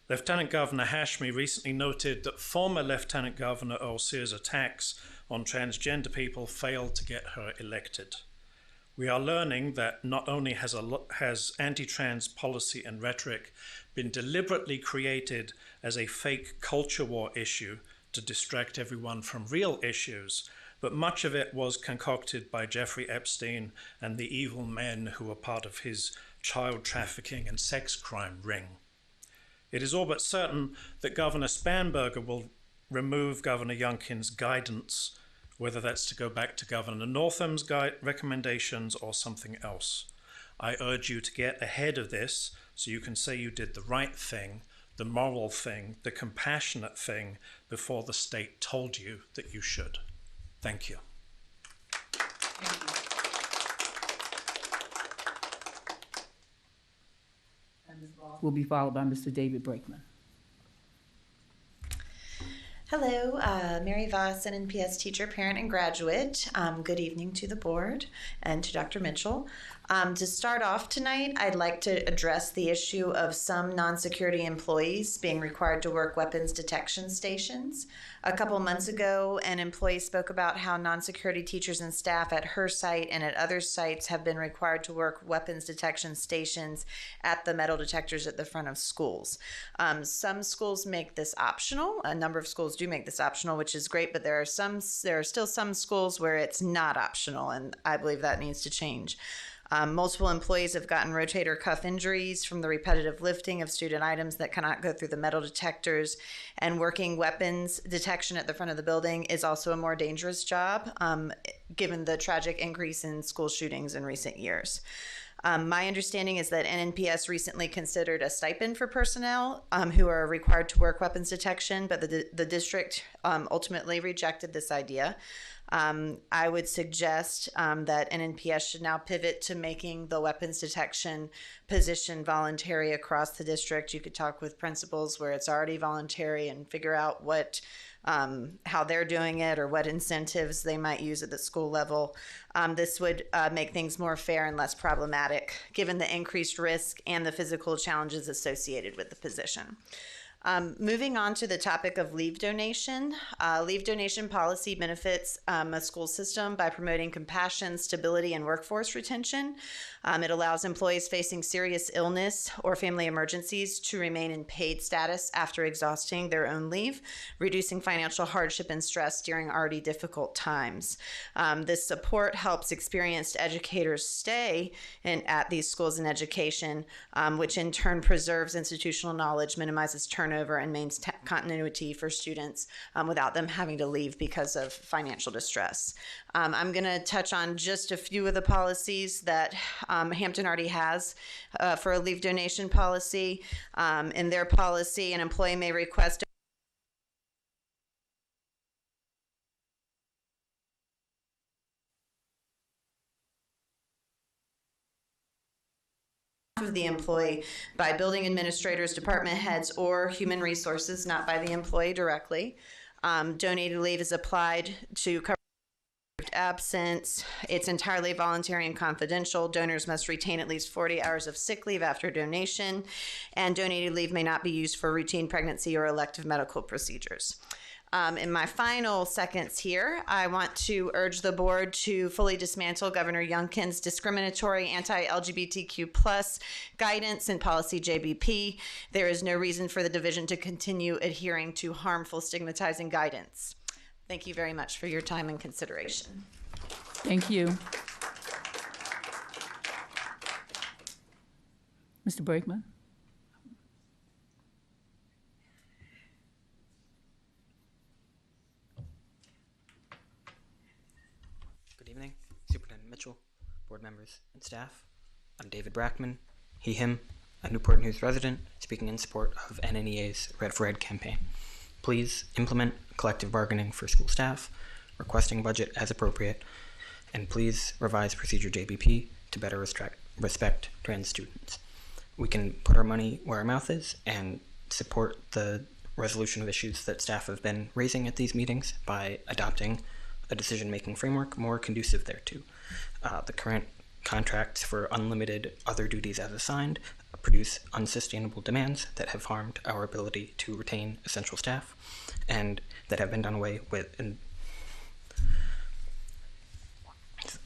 Lieutenant Governor Hashmi recently noted that former Lieutenant Governor Earl Sears' attacks on transgender people failed to get her elected. We are learning that not only has anti-trans policy and rhetoric been deliberately created as a fake culture war issue to distract everyone from real issues, but much of it was concocted by Jeffrey Epstein and the evil men who were part of his child trafficking and sex crime ring. It is all but certain that Governor Spanberger will remove Governor Youngkin's guidance, whether that's to go back to Governor Northam's recommendations or something else. I urge you to get ahead of this so you can say you did the right thing, the moral thing, the compassionate thing before the state told you that you should. Thank you. And Ms. Voss will be followed by Mr. David Brakeman. Hello, Mary Voss, NNPS teacher, parent, and graduate. Good evening to the board and to Dr. Mitchell. To start off tonight, I'd like to address the issue of some non-security employees being required to work weapons detection stations. A couple months ago, an employee spoke about how non-security teachers and staff at her site and at other sites have been required to work weapons detection stations at the metal detectors at the front of schools. Some schools make this optional. A number of schools do make this optional, which is great, but there are still some schools where it's not optional, and I believe that needs to change. Multiple employees have gotten rotator cuff injuries from the repetitive lifting of student items that cannot go through the metal detectors, and working weapons detection at the front of the building is also a more dangerous job, given the tragic increase in school shootings in recent years. My understanding is that NNPS recently considered a stipend for personnel who are required to work weapons detection, but the district ultimately rejected this idea. I would suggest that NNPS should now pivot to making the weapons detection position voluntary across the district. You could talk with principals where it's already voluntary and figure out how they're doing it or what incentives they might use at the school level. This would make things more fair and less problematic, given the increased risk and the physical challenges associated with the position. Moving on to the topic of leave donation. Leave donation policy benefits a school system by promoting compassion, stability, and workforce retention. It allows employees facing serious illness or family emergencies to remain in paid status after exhausting their own leave, reducing financial hardship and stress during already difficult times. This support helps experienced educators stay at these schools in education, which in turn preserves institutional knowledge, minimizes turnover, and maintains continuity for students without them having to leave because of financial distress. I'm going to touch on just a few of the policies that Hampton already has for a leave donation policy. In their policy, an employee may request of the employee by building administrators, department heads, or human resources, not by the employee directly. Donated leave is applied to cover absence. It's entirely voluntary and confidential. Donors must retain at least 40 hours of sick leave after donation, and donated leave may not be used for routine pregnancy or elective medical procedures. In my final seconds here, I want to urge the board to fully dismantle Governor Youngkin's discriminatory anti-LGBTQ+ guidance in policy JBP. There is no reason for the division to continue adhering to harmful, stigmatizing guidance. Thank you very much for your time and consideration. Thank you. Mr. Brakeman. Good evening, Superintendent Mitchell, board members, and staff. I'm David Brackman, he, him, a Newport News resident speaking in support of NNEA's Red for Ed campaign. Please implement collective bargaining for school staff, requesting budget as appropriate, and please revise procedure JBP to better respect trans students. We can put our money where our mouth is and support the resolution of issues that staff have been raising at these meetings by adopting a decision-making framework more conducive thereto. The current contracts for unlimited other duties as assigned produce unsustainable demands that have harmed our ability to retain essential staff and that have been done away with in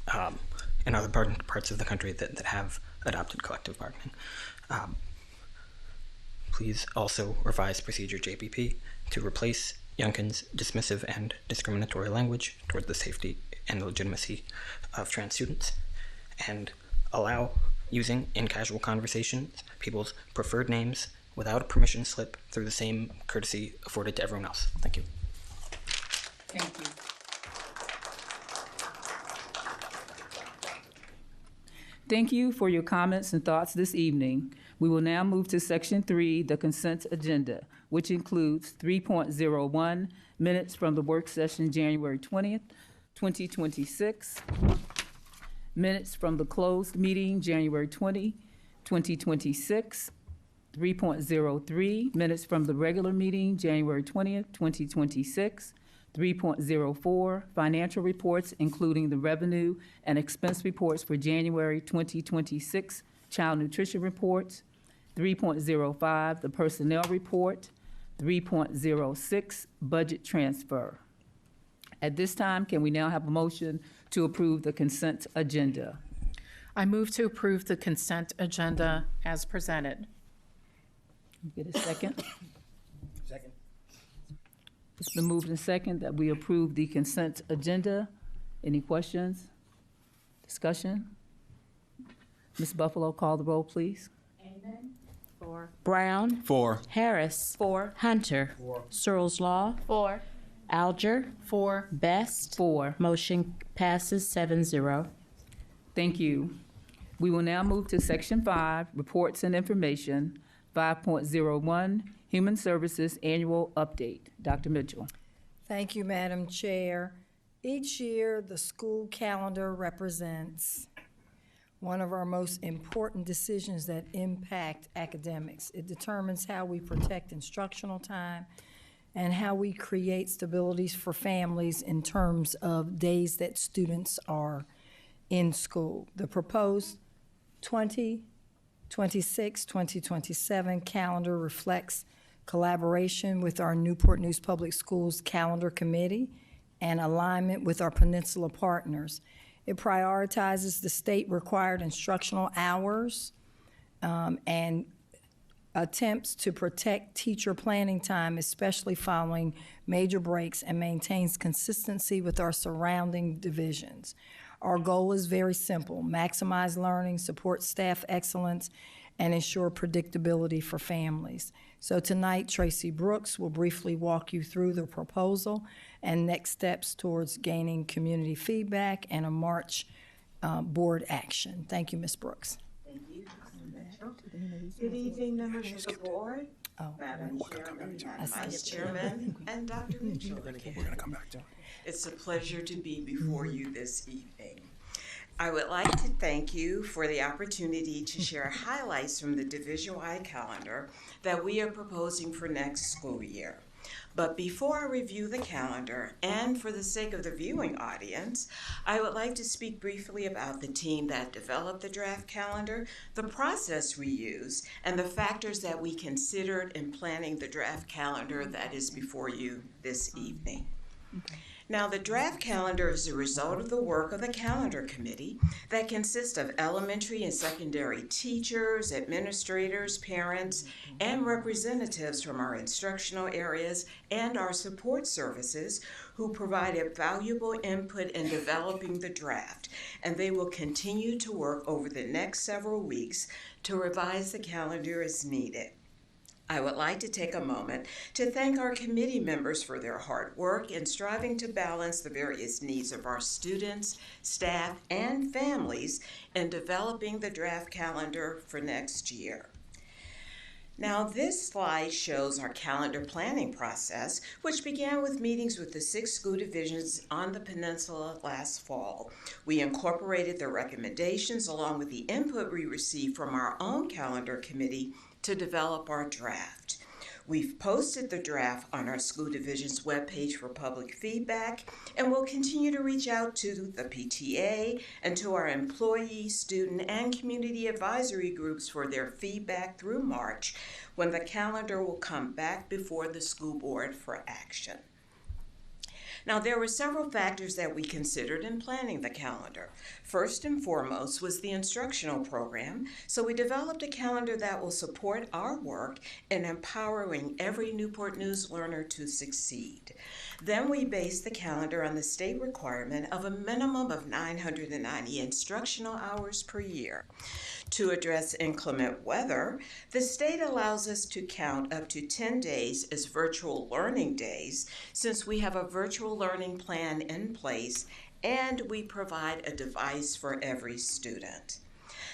other parts of the country that have adopted collective bargaining. Please also revise procedure JBP to replace Youngkin's dismissive and discriminatory language toward the safety and legitimacy of trans students, and allow using in casual conversations people's preferred names without a permission slip through the same courtesy afforded to everyone else. Thank you. Thank you. Thank you for your comments and thoughts this evening. We will now move to Section 3, the consent agenda, which includes 3.01, minutes from the work session January 20th, 2026, minutes from the closed meeting January 20, 2026, 3.03, minutes from the regular meeting January 20th, 2026, 3.04, financial reports, including the revenue and expense reports for January 2026 child nutrition reports. 3.05, the personnel report. 3.06, budget transfer. At this time, can we now have a motion to approve the consent agenda? I move to approve the consent agenda as presented. Get a second? Second. It's been moved and second that we approve the consent agenda. Any questions? Discussion? Ms. Buffalo, call the roll, please. Amen. 4. Brown. 4. Harris. 4. Hunter. 4. Searles Law. 4. Alger. 4. Best. 4. Motion passes 7-0. Thank you. We will now move to Section 5, Reports and Information. 5.01, Human Services Annual Update. Dr. Mitchell. Thank you, Madam Chair. Each year, the school calendar represents one of our most important decisions that impact academics. It determines how we protect instructional time and how we create stabilities for families in terms of days that students are in school. The proposed 2026-2027 calendar reflects collaboration with our Newport News Public Schools Calendar Committee and alignment with our Peninsula partners. It prioritizes the state-required instructional hours and attempts to protect teacher planning time, especially following major breaks, and maintains consistency with our surrounding divisions. Our goal is very simple: maximize learning, support staff excellence, and ensure predictability for families. So tonight, Tracy Brooks will briefly walk you through the proposal and next steps towards gaining community feedback and a March board action. Thank you, Ms. Brooks. Thank you. Good evening, members of the board, Madam Chairman, and Vice Chairman, and Dr. Mitchell. We're going to come back to it. It's a pleasure to be before you this evening. I would like to thank you for the opportunity to share highlights from the division-wide calendar that we are proposing for next school year. But before I review the calendar, and for the sake of the viewing audience, I would like to speak briefly about the team that developed the draft calendar, the process we used, and the factors that we considered in planning the draft calendar that is before you this evening. Now, the draft calendar is a result of the work of the calendar committee that consists of elementary and secondary teachers, administrators, parents, and representatives from our instructional areas and our support services who provided valuable input in developing the draft. And they will continue to work over the next several weeks to revise the calendar as needed. I would like to take a moment to thank our committee members for their hard work in striving to balance the various needs of our students, staff, and families in developing the draft calendar for next year. Now, this slide shows our calendar planning process, which began with meetings with the 6 school divisions on the peninsula last fall. We incorporated the recommendations along with the input we received from our own calendar committee to develop our draft. We've posted the draft on our school division's webpage for public feedback, and we'll continue to reach out to the PTA and to our employee, student, and community advisory groups for their feedback through March, when the calendar will come back before the school board for action. Now, there were several factors that we considered in planning the calendar. First and foremost was the instructional program, so we developed a calendar that will support our work in empowering every Newport News learner to succeed. Then we based the calendar on the state requirement of a minimum of 990 instructional hours per year. To address inclement weather, the state allows us to count up to 10 days as virtual learning days, since we have a virtual learning plan in place and we provide a device for every student.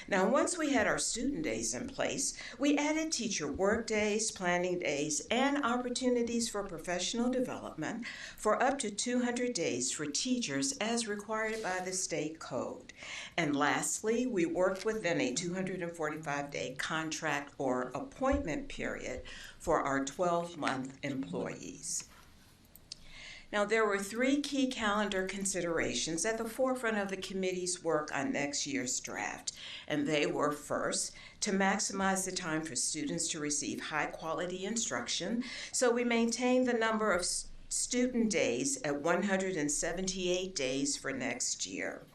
Now, once we had our student days in place, we added teacher work days, planning days, and opportunities for professional development for up to 200 days for teachers as required by the state code. And lastly, we worked within a 245-day contract or appointment period for our 12-month employees. Now, there were 3 key calendar considerations at the forefront of the committee's work on next year's draft, and they were: first, to maximize the time for students to receive high-quality instruction, so we maintain the number of student days at 178 days for next year.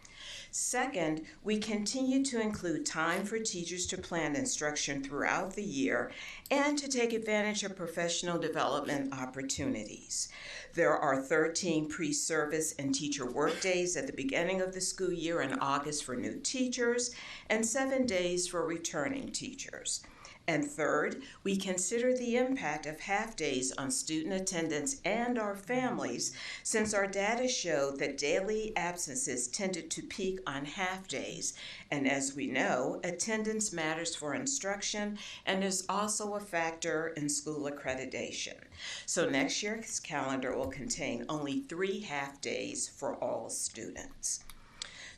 Second, we continue to include time for teachers to plan instruction throughout the year and to take advantage of professional development opportunities. There are 13 pre-service and teacher work days at the beginning of the school year in August for new teachers and 7 days for returning teachers. And third, we consider the impact of half-days on student attendance and our families, since our data showed that daily absences tended to peak on half-days. And as we know, attendance matters for instruction and is also a factor in school accreditation. So next year's calendar will contain only 3 half-days for all students.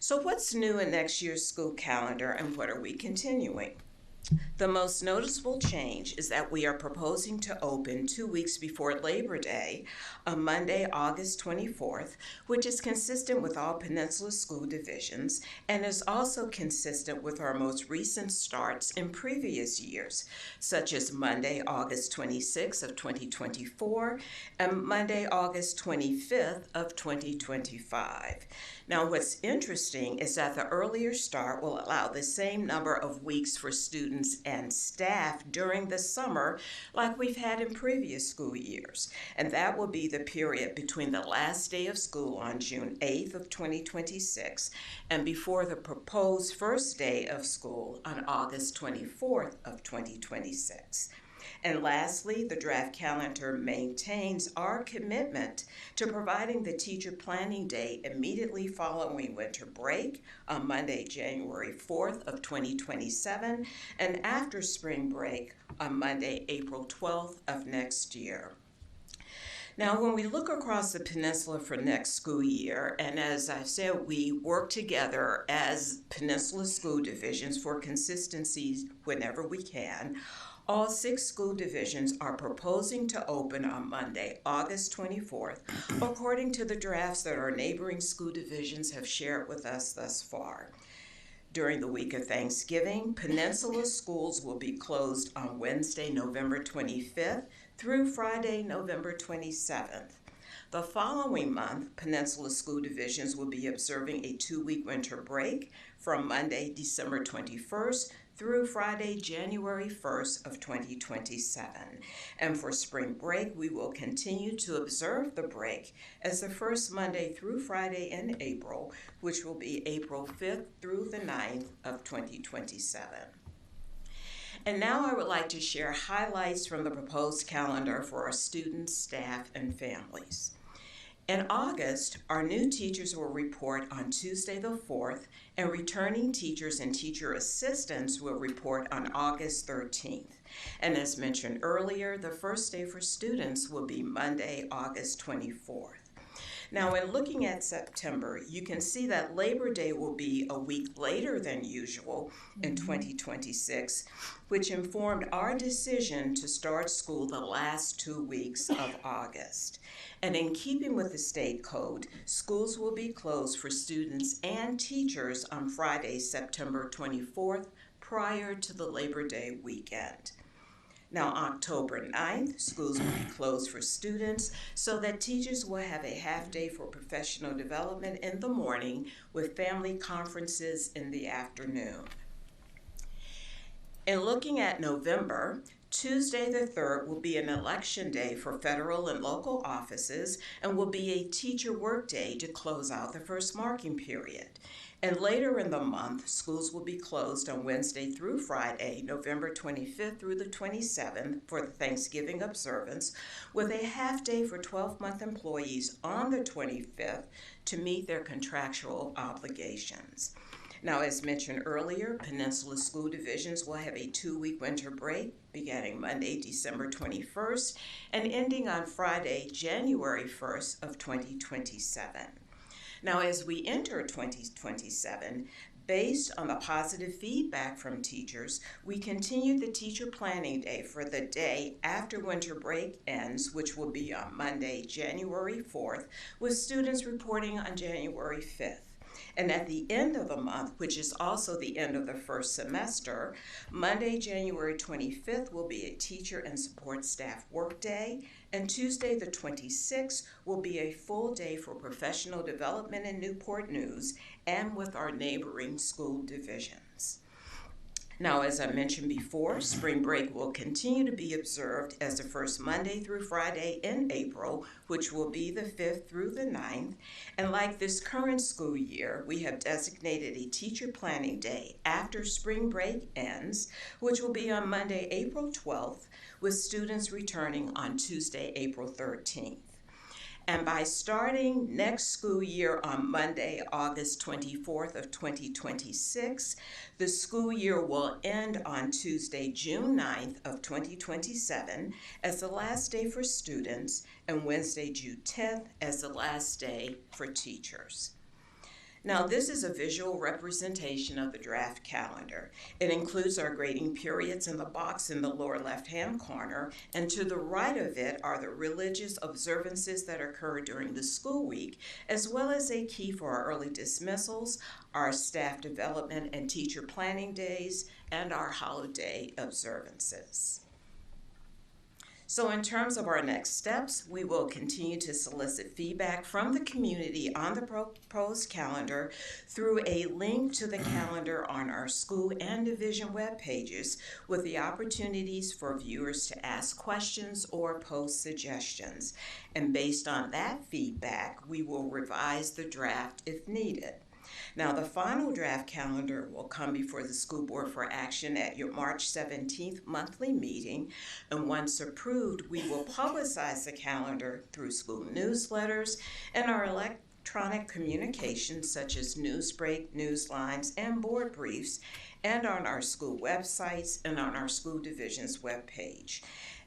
So what's new in next year's school calendar, and what are we continuing? The most noticeable change is that we are proposing to open 2 weeks before Labor Day, on Monday, August 24th, which is consistent with all Peninsula school divisions and is also consistent with our most recent starts in previous years, such as Monday, August 26th of 2024 and Monday, August 25th of 2025. Now, what's interesting is that the earlier start will allow the same number of weeks for students and staff during the summer like we've had in previous school years. And that will be the period between the last day of school on June 8th of 2026 and before the proposed first day of school on August 24th of 2026. And lastly, the draft calendar maintains our commitment to providing the teacher planning day immediately following winter break on Monday, January 4th of 2027, and after spring break on Monday, April 12th of next year. Now, when we look across the peninsula for next school year, and as I said, we work together as Peninsula school divisions for consistency whenever we can, all 6 school divisions are proposing to open on Monday, August 24th, according to the drafts that our neighboring school divisions have shared with us thus far. During the week of Thanksgiving, Peninsula schools will be closed on Wednesday, November 25th through Friday, November 27th. The following month, Peninsula school divisions will be observing a 2-week winter break from Monday, December 21st through Friday, January 1st of 2027. And for spring break, we will continue to observe the break as the first Monday through Friday in April, which will be April 5th through the 9th of 2027. And now I would like to share highlights from the proposed calendar for our students, staff, and families. In August, our new teachers will report on Tuesday the 4th, and returning teachers and teacher assistants will report on August 13th. And as mentioned earlier, the first day for students will be Monday, August 24th. Now, in looking at September, you can see that Labor Day will be a week later than usual in 2026, which informed our decision to start school the last 2 weeks of August. And in keeping with the state code, schools will be closed for students and teachers on Friday, September 24th, prior to the Labor Day weekend. Now, October 9th, schools will be closed for students so that teachers will have a half day for professional development in the morning with family conferences in the afternoon. In looking at November, Tuesday the 3rd will be an election day for federal and local offices and will be a teacher work day to close out the first marking period. And later in the month, schools will be closed on Wednesday through Friday, November 25th through the 27th for the Thanksgiving observance, with a half day for 12-month employees on the 25th to meet their contractual obligations. Now, as mentioned earlier, Peninsula school divisions will have a 2-week winter break beginning Monday, December 21st and ending on Friday, January 1st of 2027. Now, as we enter 2027, Based on the positive feedback from teachers, we continued the teacher planning day for the day after winter break ends, which will be on Monday, January 4th, with students reporting on January 5th. And at the end of the month, which is also the end of the first semester, Monday, January 25th will be a teacher and support staff workday, and Tuesday the 26th will be a full day for professional development in Newport News and with our neighboring school divisions. Now, as I mentioned before, spring break will continue to be observed as the first Monday through Friday in April, which will be the 5th through the 9th. And like this current school year, we have designated a teacher planning day after spring break ends, which will be on Monday, April 12th, with students returning on Tuesday, April 13th. And by starting next school year on Monday, August 24th of 2026, the school year will end on Tuesday, June 9th of 2027 as the last day for students and Wednesday, June 10th as the last day for teachers. Now, this is a visual representation of the draft calendar. It includes our grading periods in the box in the lower left-hand corner, and to the right of it are the religious observances that occur during the school week, as well as a key for our early dismissals, our staff development and teacher planning days, and our holiday observances. So in terms of our next steps, we will continue to solicit feedback from the community on the proposed calendar through a link to the calendar on our school and division web pages, with the opportunities for viewers to ask questions or post suggestions. And based on that feedback, we will revise the draft if needed. Now, the final draft calendar will come before the school board for action at your March 17th monthly meeting, and once approved, we will publicize the calendar through school newsletters and our electronic communications such as Newsbreak, Newslines, and board briefs, and on our school websites and on our school division's webpage.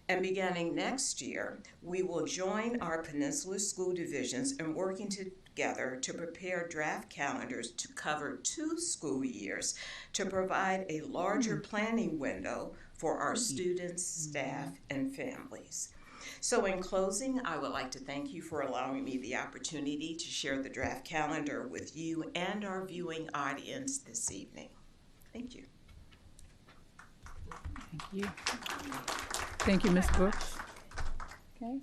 And beginning next year, we will join our Peninsula school divisions in working together to prepare draft calendars to cover 2 school years to provide a larger planning window for our students, staff, and families. So in closing, I would like to thank you for allowing me the opportunity to share the draft calendar with you and our viewing audience this evening. Thank you. Thank you. Thank you, Ms. Bush. Okay.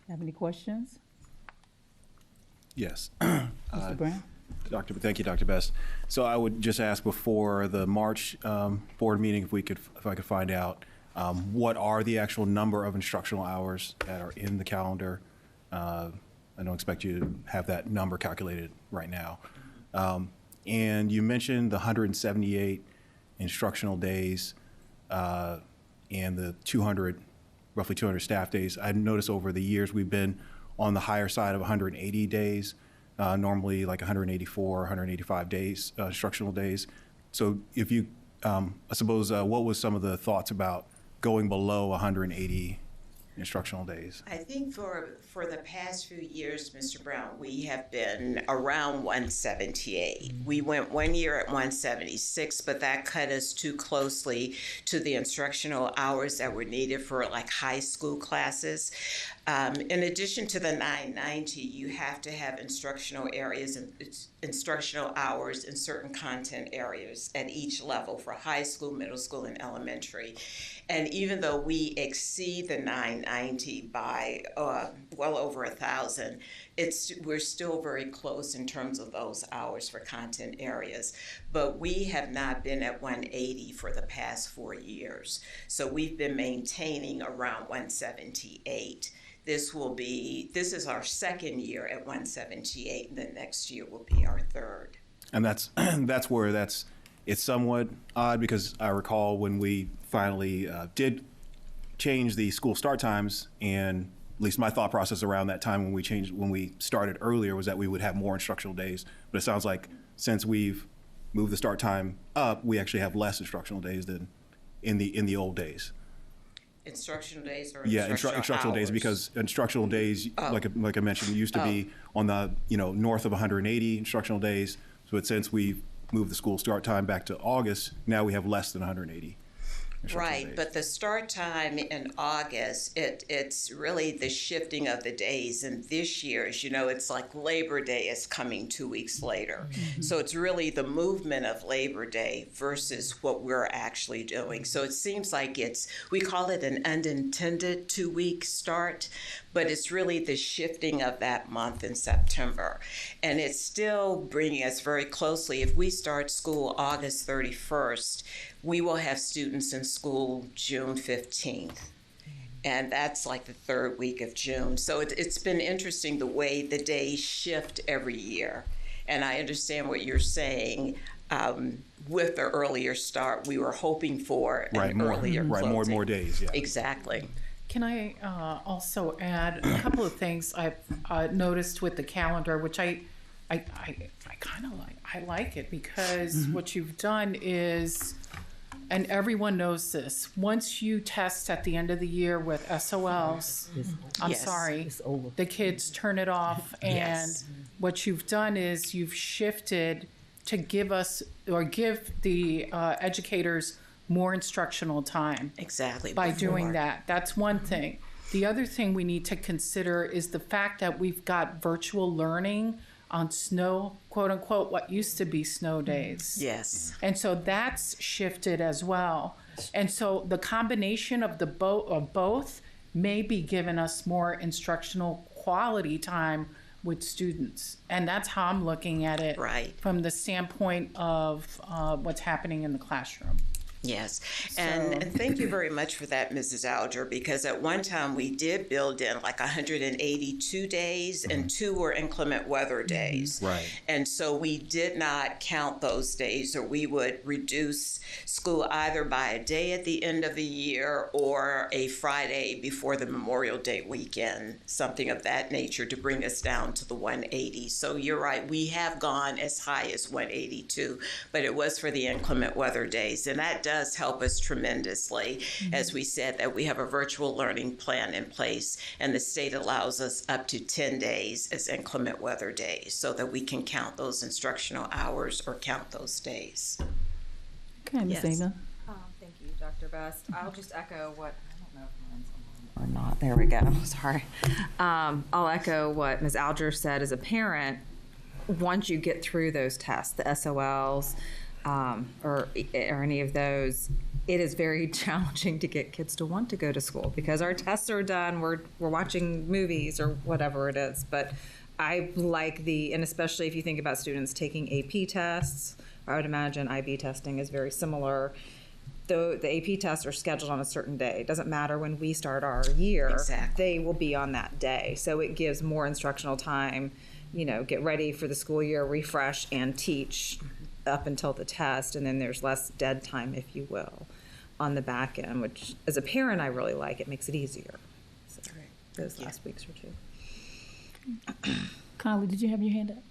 Have any questions? Yes. Mr. Brown? Thank you, Dr. Best. So I would just ask before the March board meeting if I could find out what are the actual number of instructional hours that are in the calendar. I don't expect you to have that number calculated right now. And you mentioned the 178 instructional days and the roughly 200 staff days. I've noticed over the years we've been on the higher side of 180 days, normally like 184, 185 days, instructional days. So if you, I suppose, what was some of the thoughts about going below 180 instructional days? I think for the past few years, Mr. Brown, we have been around 178. We went 1 year at 176, but that cut us too closely to the instructional hours that were needed for like high school classes. In addition to the 990, you have to have instructional areas and instructional hours in certain content areas at each level for high school, middle school, and elementary. And even though we exceed the 990 by well over 1,000, we're still very close in terms of those hours for content areas. But we have not been at 180 for the past 4 years. So we've been maintaining around 178. This is our second year at 178, and the next year will be our third. And that's where it's somewhat odd, because I recall when we finally did change the school start times, and at least my thought process around that time when we started earlier was that we would have more instructional days. But it sounds like since we've moved the start time up, we actually have less instructional days than in the old days. Instructional days or instructional days, because instructional days, like I mentioned, used to be on the north of 180 instructional days. But since we've move the school start time back to August, now we have less than 180. Right, but the start time in August, it's really the shifting of the days. And this year, as you know, it's like Labor Day is coming 2 weeks later. So it's really the movement of Labor Day versus what we're actually doing. So it seems like we call it an unintended 2-week start, but it's really the shifting of that month in September. And it's still bringing us very closely. If we start school August 31st, we will have students in school June 15th. And that's like the third week of June. So it's been interesting the way the days shift every year. And I understand what you're saying. With the earlier start, we were hoping for an earlier closing. Right, more days, yeah. Exactly. Can I also add a couple of things I've noticed with the calendar, which I kind of like. I like it because what you've done is, and everyone knows this, once you test at the end of the year with SOLs, the kids turn it off. And what you've done is you've shifted to give the educators more instructional time. Exactly. By doing that. That's one thing. The other thing we need to consider is the fact that we've got virtual learning on snow, quote unquote, what used to be snow days. Yes. And so that's shifted as well. And so the combination of both may be giving us more instructional quality time with students. And that's how I'm looking at it from the standpoint of what's happening in the classroom. Yes, and thank you very much for that, Mrs. Alger, because at one time we did build in like 182 days and 2 were inclement weather days. Right. And so we did not count those days, or we would reduce school either by a day at the end of the year or a Friday before the Memorial Day weekend, something of that nature to bring us down to the 180. So you're right, we have gone as high as 182, but it was for the inclement weather days, and that does help us tremendously. As we said, that we have a virtual learning plan in place, and the state allows us up to 10 days as inclement weather days so that we can count those instructional hours or count those days. Okay, Ms. Ava. Thank you, Dr. Best. I'll just echo what, I don't know if mine's on or not. There we go. Sorry. I'll echo what Ms. Alger said. As a parent, once you get through those tests, the SOLs, or any of those, it is very challenging to get kids to want to go to school because our tests are done, we're watching movies or whatever it is. But I like and especially if you think about students taking AP tests, I would imagine IB testing is very similar. Though the AP tests are scheduled on a certain day. It doesn't matter when we start our year, they will be on that day. So it gives more instructional time, get ready for the school year, refresh and teach up until the test, and then there's less dead time, if you will, on the back end, which as a parent I really like. It makes it easier. So those last weeks or two. Conley, did you have your hand up?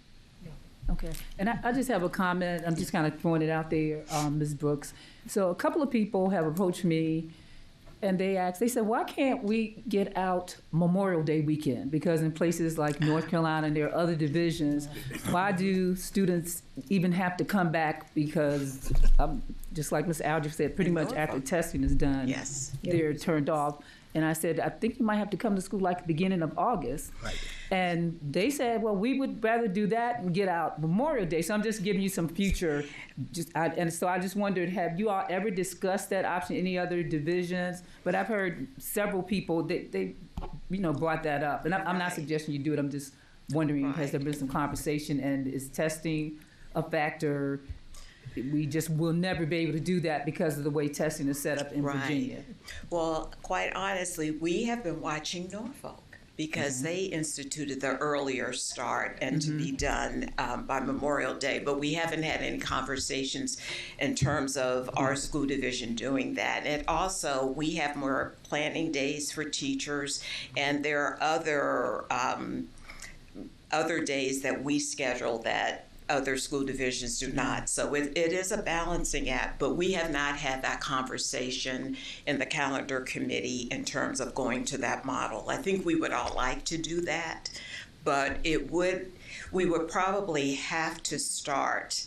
No. Okay, and I just have a comment. I'm just kind of throwing it out there, Ms. Brooks. So a couple of people have approached me and they said, why can't we get out Memorial Day weekend? Because in places like North Carolina and there are other divisions, why do students even have to come back? Because just like Ms. Alger said, pretty much after testing is done, they're turned off. And I said, I think you might have to come to school like the beginning of August. Right. And they said, well, we would rather do that and get out Memorial Day. So I'm just giving you some future. And so I just wondered, have you all ever discussed that option, any other divisions? But I've heard several people, they brought that up. And I'm not suggesting you do it. I'm just wondering, has there been some conversation, and is testing a factor? We just will never be able to do that because of the way testing is set up in Virginia. Well, quite honestly, we have been watching Norfolk because they instituted the earlier start and to be done by Memorial Day. But we haven't had any conversations in terms of our school division doing that. And also, we have more planning days for teachers, and there are other days that we schedule that other school divisions do not. So it is a balancing act, but we have not had that conversation in the calendar committee in terms of going to that model. I think we would all like to do that, but we would probably have to start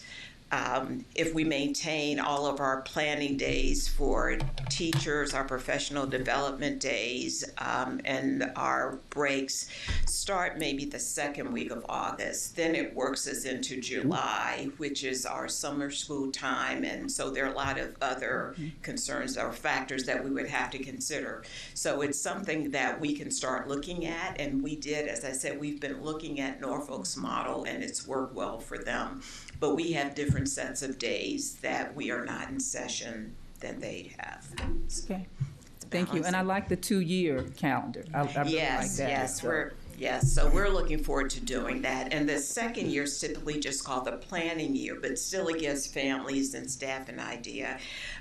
if we maintain all of our planning days for teachers, our professional development days, and our breaks start maybe the second week of August, then it works us into July, which is our summer school time. And so there are a lot of other concerns or factors that we would have to consider. So it's something that we can start looking at. And we did, as I said, we've been looking at Norfolk's model, and it's worked well for them. But we have different sets of days that we are not in session than they have. Okay. Thank you. And I like the 2-year calendar. I really like that. Yes, so we're looking forward to doing that. And the second year is typically just called the planning year, but still it gives families and staff an idea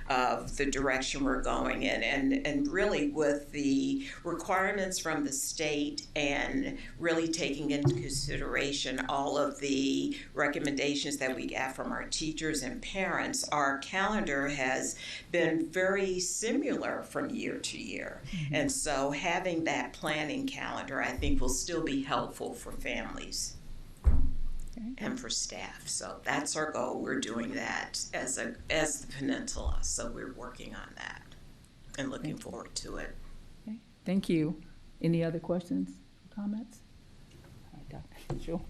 of the direction we're going in. And really with the requirements from the state and really taking into consideration all of the recommendations that we get from our teachers and parents, our calendar has been very similar from year to year. And so having that planning calendar, I think, will still be helpful for families and for staff. So that's our goal. We're doing that as the Peninsula. So we're working on that and looking forward to it. Okay. Thank you. Any other questions, comments? All right, Dr. Mitchell.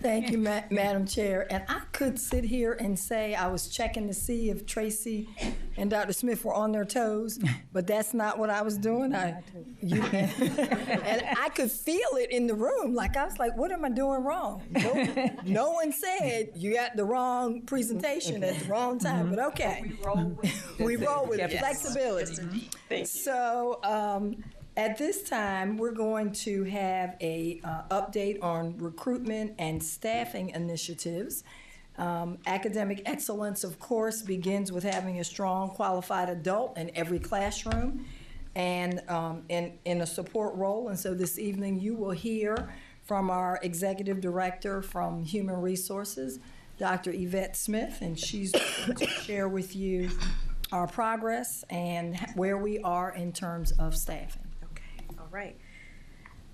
Thank you, Madam Chair. And I could sit here and say I was checking to see if Tracy and Dr. Smith were on their toes, but that's not what I was doing. And I could feel it in the room. Like, I was like, what am I doing wrong? No one said you got the wrong presentation at the wrong time, but okay. We roll with flexibility. So, at this time, we're going to have a update on recruitment and staffing initiatives. Academic excellence, of course, begins with having a strong, qualified adult in every classroom and in a support role. And so this evening, you will hear from our Executive Director from Human Resources, Dr. Yvette Smith, and she's going to share with you our progress and where we are in terms of staffing. All right.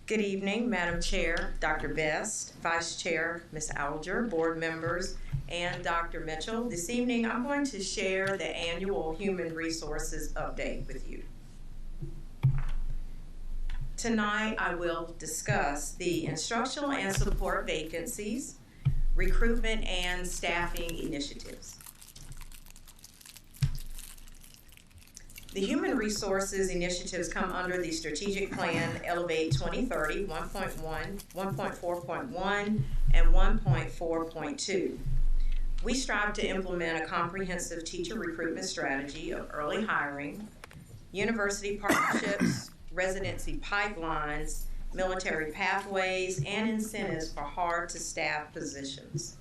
Good evening, Madam Chair, Dr. Best, Vice Chair, Ms. Alger, board members, and Dr. Mitchell. This evening, I'm going to share the annual Human Resources update with you. Tonight, I will discuss the instructional and support vacancies, recruitment and staffing initiatives. The human resources initiatives come under the strategic plan Elevate 2030 1.1, 1.4.1, and 1.4.2. We strive to implement a comprehensive teacher recruitment strategy of early hiring, university partnerships, residency pipelines, military pathways, and incentives for hard-to-staff positions.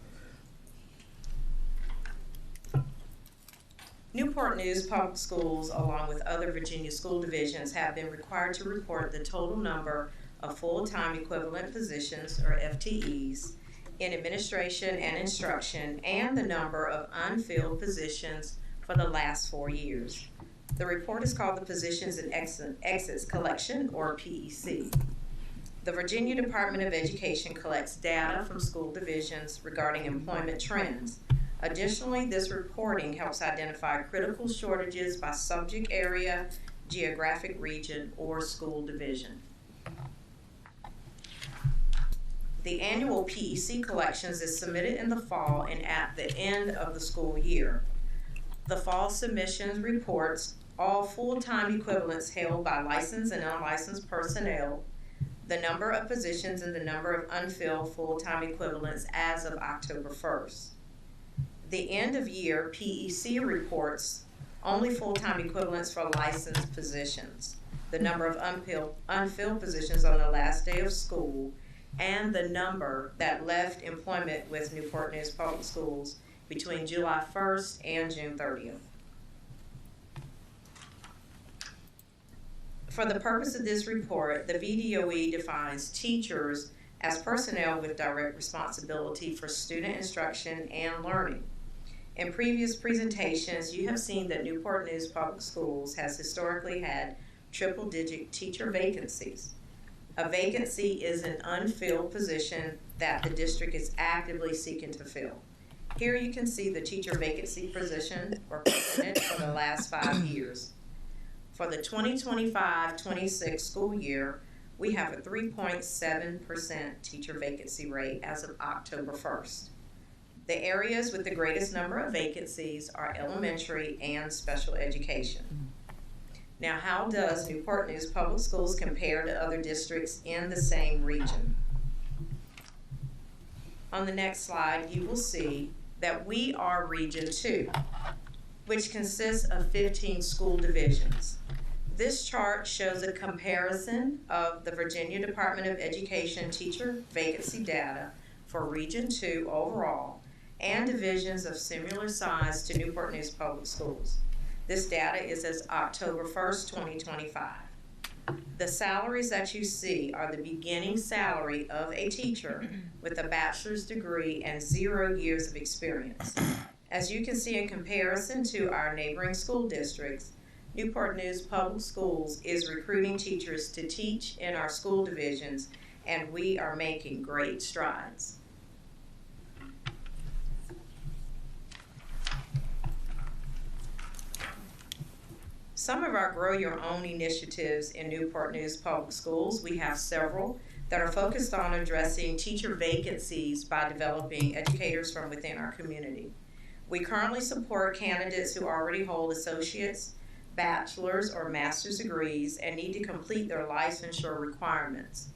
Newport News Public Schools, along with other Virginia school divisions, have been required to report the total number of full-time equivalent positions, or FTEs, in administration and instruction, and the number of unfilled positions for the last 4 years. The report is called the Positions and Exits Collection, or PEC. The Virginia Department of Education collects data from school divisions regarding employment trends. Additionally, this reporting helps identify critical shortages by subject area, geographic region, or school division. The annual PEC collections is submitted in the fall and at the end of the school year. The fall submissions reports all full-time equivalents held by licensed and unlicensed personnel, the number of positions, and the number of unfilled full-time equivalents as of October 1st. The end of year PEC reports only full-time equivalents for licensed positions, the number of unfilled positions on the last day of school, and the number that left employment with Newport News Public Schools between July 1st and June 30th. For the purpose of this report, the VDOE defines teachers as personnel with direct responsibility for student instruction and learning. In previous presentations, you have seen that Newport News Public Schools has historically had triple-digit teacher vacancies. A vacancy is an unfilled position that the district is actively seeking to fill. Here you can see the teacher vacancy position represented for the last 5 years. For the 2025-26 school year, we have a 3.7% teacher vacancy rate as of October 1st. The areas with the greatest number of vacancies are elementary and special education. Now, how does Newport News Public Schools compare to other districts in the same region? On the next slide, you will see that we are Region 2, which consists of 15 school divisions. This chart shows a comparison of the Virginia Department of Education teacher vacancy data for Region 2 overall and divisions of similar size to Newport News Public Schools. This data is as October 1st, 2025. The salaries that you see are the beginning salary of a teacher with a bachelor's degree and 0 years of experience. As you can see in comparison to our neighboring school districts, Newport News Public Schools is recruiting teachers to teach in our school divisions, and we are making great strides. Some of our Grow Your Own initiatives in Newport News Public Schools, we have several that are focused on addressing teacher vacancies by developing educators from within our community. We currently support candidates who already hold associate's, bachelor's, or master's degrees and need to complete their licensure requirements.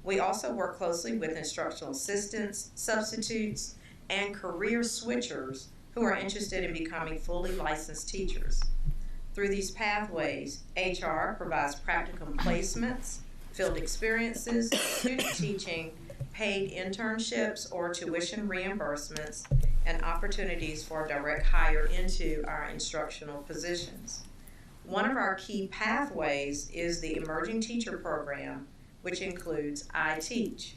We also work closely with instructional assistants, substitutes, and career switchers who are interested in becoming fully licensed teachers. Through these pathways, HR provides practicum placements, field experiences, student teaching, paid internships or tuition reimbursements, and opportunities for direct hire into our instructional positions. One of our key pathways is the Emerging Teacher Program, which includes iTeach,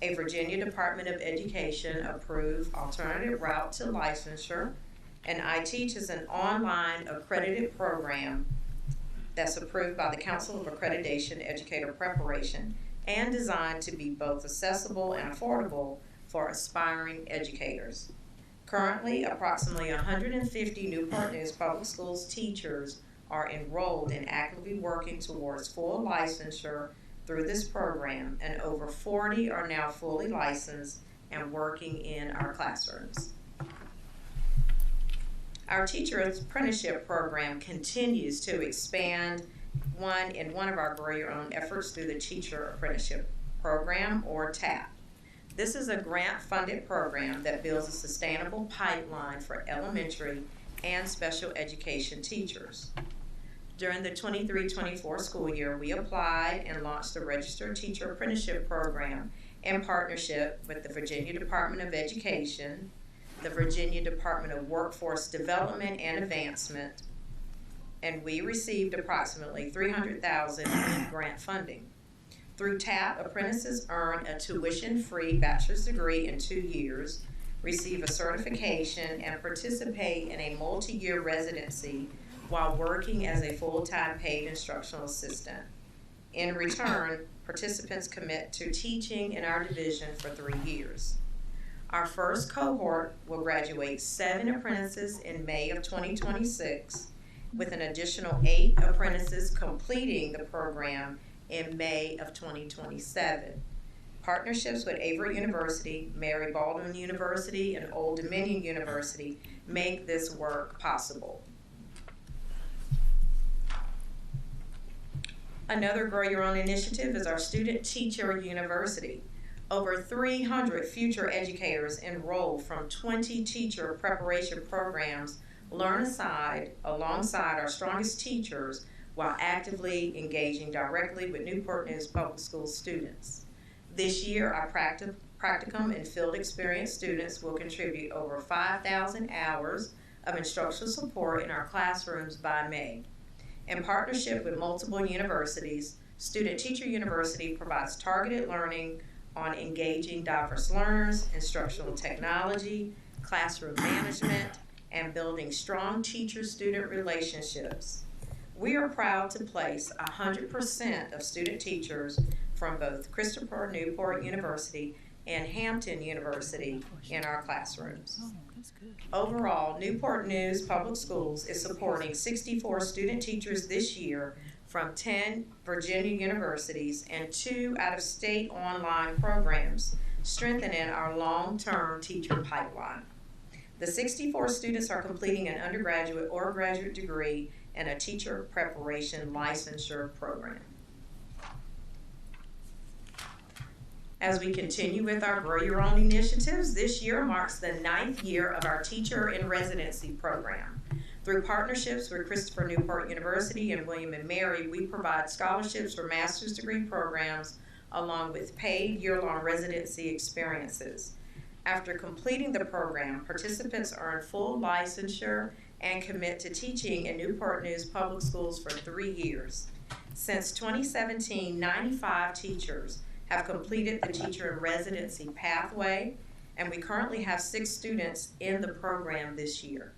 a Virginia Department of Education approved alternative route to licensure, and iTeach is an online accredited program that's approved by the Council of Accreditation Educator Preparation and designed to be both accessible and affordable for aspiring educators. Currently, approximately 150 Newport News Public Schools teachers are enrolled and actively working towards full licensure through this program, and over 40 are now fully licensed and working in our classrooms. Our teacher apprenticeship program continues to expand in one of our Grow Your Own efforts through the Teacher Apprenticeship Program, or TAP. This is a grant-funded program that builds a sustainable pipeline for elementary and special education teachers. During the 23-24 school year, we applied and launched the Registered Teacher Apprenticeship Program in partnership with the Virginia Department of Education, the Virginia Department of Workforce Development and Advancement, and we received approximately $300,000 in grant funding. Through TAP, apprentices earn a tuition-free bachelor's degree in 2 years, receive a certification, and participate in a multi-year residency while working as a full-time paid instructional assistant. In return, participants commit to teaching in our division for 3 years. Our first cohort will graduate 7 apprentices in May of 2026, with an additional 8 apprentices completing the program in May of 2027. Partnerships with Avery University, Mary Baldwin University, and Old Dominion University make this work possible. Another Grow Your Own initiative is our Student Teacher University. Over 300 future educators enroll from 20 teacher preparation programs learn alongside our strongest teachers while actively engaging directly with Newport News Public Schools students. This year, our practicum and field experience students will contribute over 5,000 hours of instructional support in our classrooms by May. In partnership with multiple universities, Student Teacher University provides targeted learning on engaging diverse learners, instructional technology, classroom management, and building strong teacher-student relationships. We are proud to place 100% of student teachers from both Christopher Newport University and Hampton University in our classrooms. Overall, Newport News Public Schools is supporting 64 student teachers this year from 10 Virginia universities and 2 out-of-state online programs, strengthening our long-term teacher pipeline. The 64 students are completing an undergraduate or graduate degree in a teacher preparation licensure program. As we continue with our Grow Your Own initiatives, this year marks the 9th year of our Teacher in Residency program. Through partnerships with Christopher Newport University and William & Mary, we provide scholarships for master's degree programs along with paid year-long residency experiences. After completing the program, participants earn full licensure and commit to teaching in Newport News Public Schools for 3 years. Since 2017, 95 teachers have completed the Teacher in Residency pathway, and we currently have 6 students in the program this year.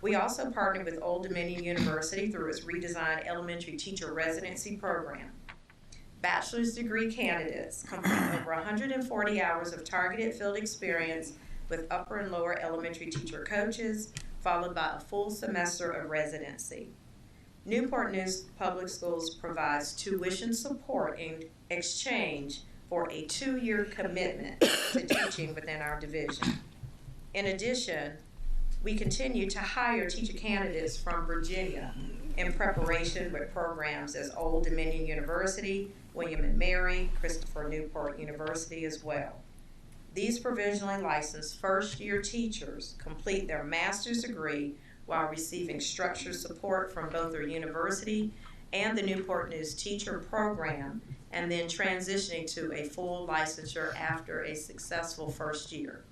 We also partnered with Old Dominion University through its redesigned elementary teacher residency program. Bachelor's degree candidates complete over 140 hours of targeted field experience with upper and lower elementary teacher coaches, followed by a full semester of residency. Newport News Public Schools provides tuition support in exchange for a 2-year commitment to teaching within our division. In addition, we continue to hire teacher candidates from Virginia in preparation with programs as Old Dominion University, William & Mary, Christopher Newport University as well. These provisionally licensed first-year teachers complete their master's degree while receiving structured support from both their university and the Newport News teacher program, and then transitioning to a full licensure after a successful first year.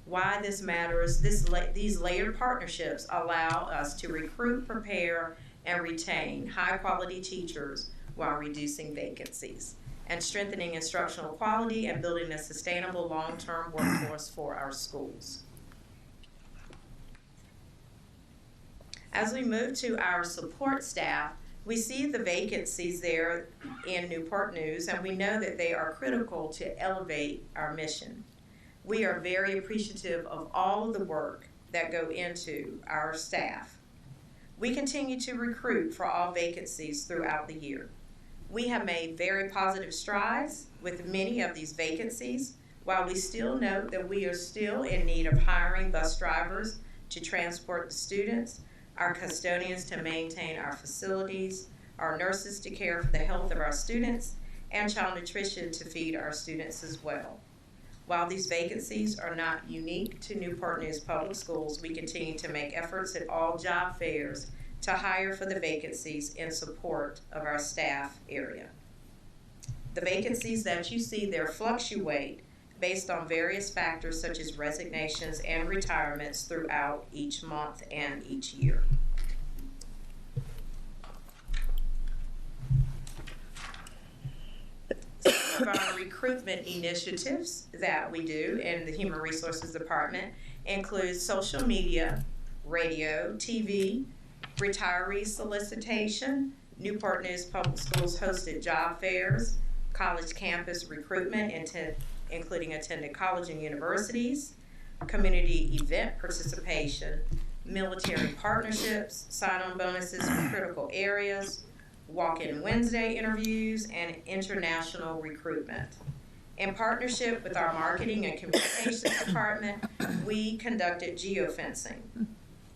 Why this matters, these layered partnerships allow us to recruit, prepare, and retain high-quality teachers while reducing vacancies and strengthening instructional quality and building a sustainable long-term workforce for our schools. As we move to our support staff, we see the vacancies there in Newport News, and we know that they are critical to elevate our mission. We are very appreciative of all of the work that go into our staff. We continue to recruit for all vacancies throughout the year. We have made very positive strides with many of these vacancies, while we still note that we are still in need of hiring bus drivers to transport the students, our custodians to maintain our facilities, our nurses to care for the health of our students, and child nutrition to feed our students as well. While these vacancies are not unique to Newport News Public Schools, we continue to make efforts at all job fairs to hire for the vacancies in support of our staff area. The vacancies that you see there fluctuate based on various factors such as resignations and retirements throughout each month and each year. Some of our recruitment initiatives that we do in the Human Resources Department include social media, radio, TV, retiree solicitation, Newport News Public Schools hosted job fairs, college campus recruitment, including attending college and universities, community event participation, military partnerships, sign-on bonuses for critical areas, walk-in Wednesday interviews, and international recruitment. In partnership with our marketing and communications department, we conducted geofencing.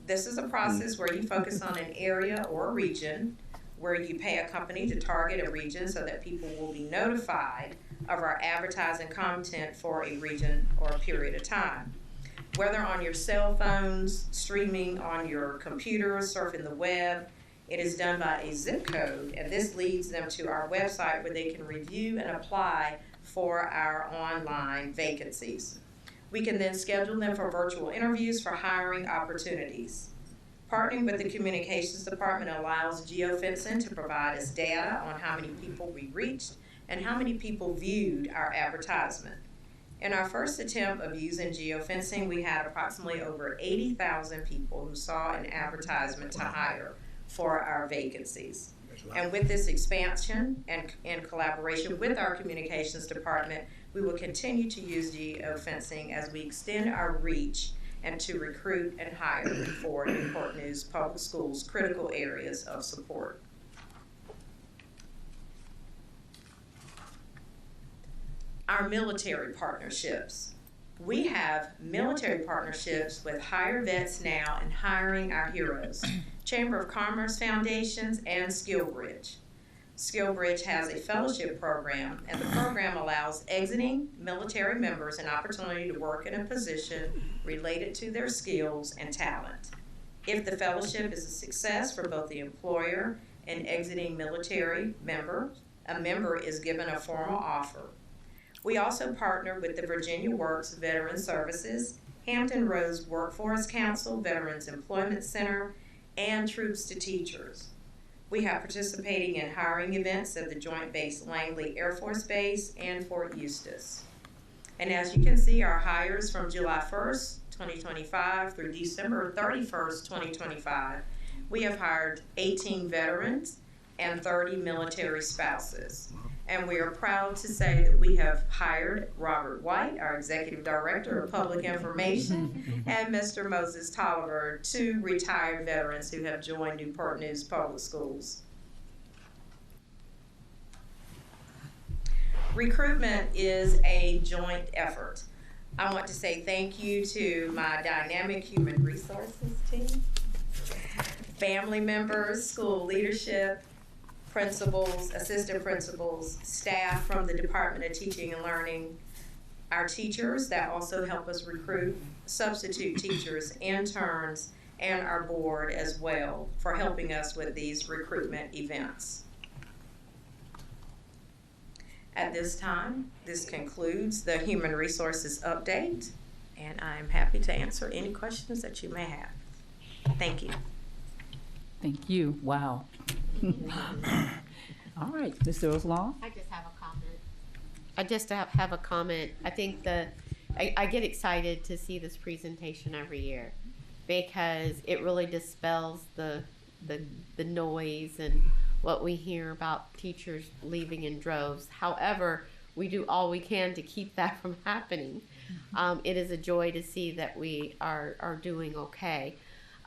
This is a process where you focus on an area or a region, where you pay a company to target a region so that people will be notified of our advertising content for a region or a period of time. Whether on your cell phones, streaming on your computer, surfing the web, it is done by a zip code, and this leads them to our website where they can review and apply for our online vacancies. We can then schedule them for virtual interviews for hiring opportunities. Partnering with the communications department allows geofencing to provide us data on how many people we reached and how many people viewed our advertisement. In our first attempt of using geofencing, we had approximately over 80,000 people who saw an advertisement to hire for our vacancies. And with this expansion and in collaboration with our communications department, We will continue to use geofencing as we extend our reach and to recruit and hire for Newport News Public Schools' critical areas of support. Our military partnerships. We have military partnerships with Hire Vets Now and Hiring Our Heroes, Chamber of Commerce Foundations, and SkillBridge. SkillBridge has a fellowship program, and the program allows exiting military members an opportunity to work in a position related to their skills and talent. If the fellowship is a success for both the employer and exiting military member, a member is given a formal offer. We also partner with the Virginia Works Veteran Services, Hampton Roads Workforce Council, Veterans Employment Center, and Troops to Teachers. We have participating in hiring events at the Joint Base Langley Air Force Base and Fort Eustis. And as you can see, our hires from July 1st, 2025 through December 31st, 2025, we have hired 18 veterans and 30 military spouses. And we are proud to say that we have hired Robert White, our Executive Director of Public Information, and Mr. Moses Tolliver, 2 retired veterans who have joined Newport News Public Schools. Recruitment is a joint effort. I want to say thank you to my dynamic human resources team, family members, school leadership, principals, assistant principals, staff from the Department of Teaching and Learning, our teachers that also help us recruit, substitute teachers, interns, and our board as well for helping us with these recruitment events. At this time, this concludes the Human Resources Update, and I'm happy to answer any questions that you may have. Thank you. Thank you. Wow. All right, Mr. Oslong. I just have a comment. Have a comment. I think I get excited to see this presentation every year because it really dispels the noise and what we hear about teachers leaving in droves. However, we do all we can to keep that from happening. It is a joy to see that we are doing okay.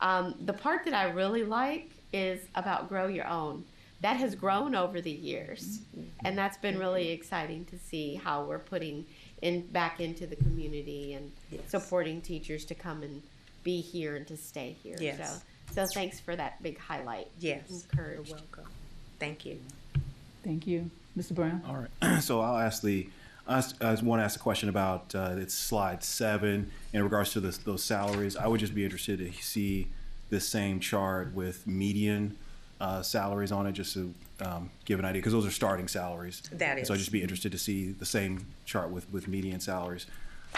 The part that I really like is about grow your own. That has grown over the years, and that's been really exciting to see how we're putting back into the community and supporting teachers to come and be here and to stay here. Yes. So thanks for that big highlight. Yes. You're welcome. Thank you. Thank you. Mr. Brown? All right. So I'll ask I want to ask a question about it's slide 7 in regards to those salaries. I would just be interested to see this same chart with median salaries on it, just to give an idea, because those are starting salaries. That is. So I'd just be interested to see the same chart with median salaries.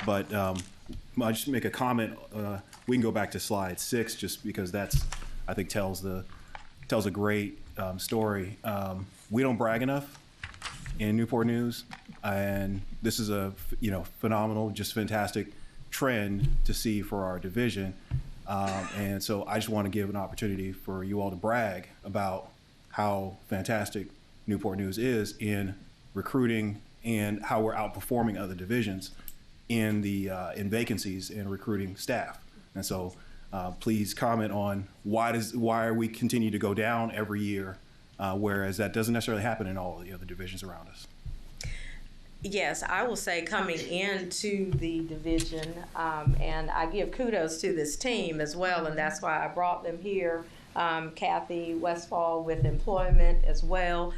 But I'll just make a comment. We can go back to slide 6, just because that's, I think, tells a great story. We don't brag enough in Newport News, and this is a phenomenal, just fantastic trend to see for our division. And so I just want to give an opportunity for you all to brag about how fantastic Newport News is in recruiting and how we're outperforming other divisions in vacancies and recruiting staff. And so please comment on why are we continue to go down every year, whereas that doesn't necessarily happen in all of the other divisions around us. Yes, I will say coming into the division, and I give kudos to this team as well, and that's why I brought them here. Kathy Westfall with employment as well,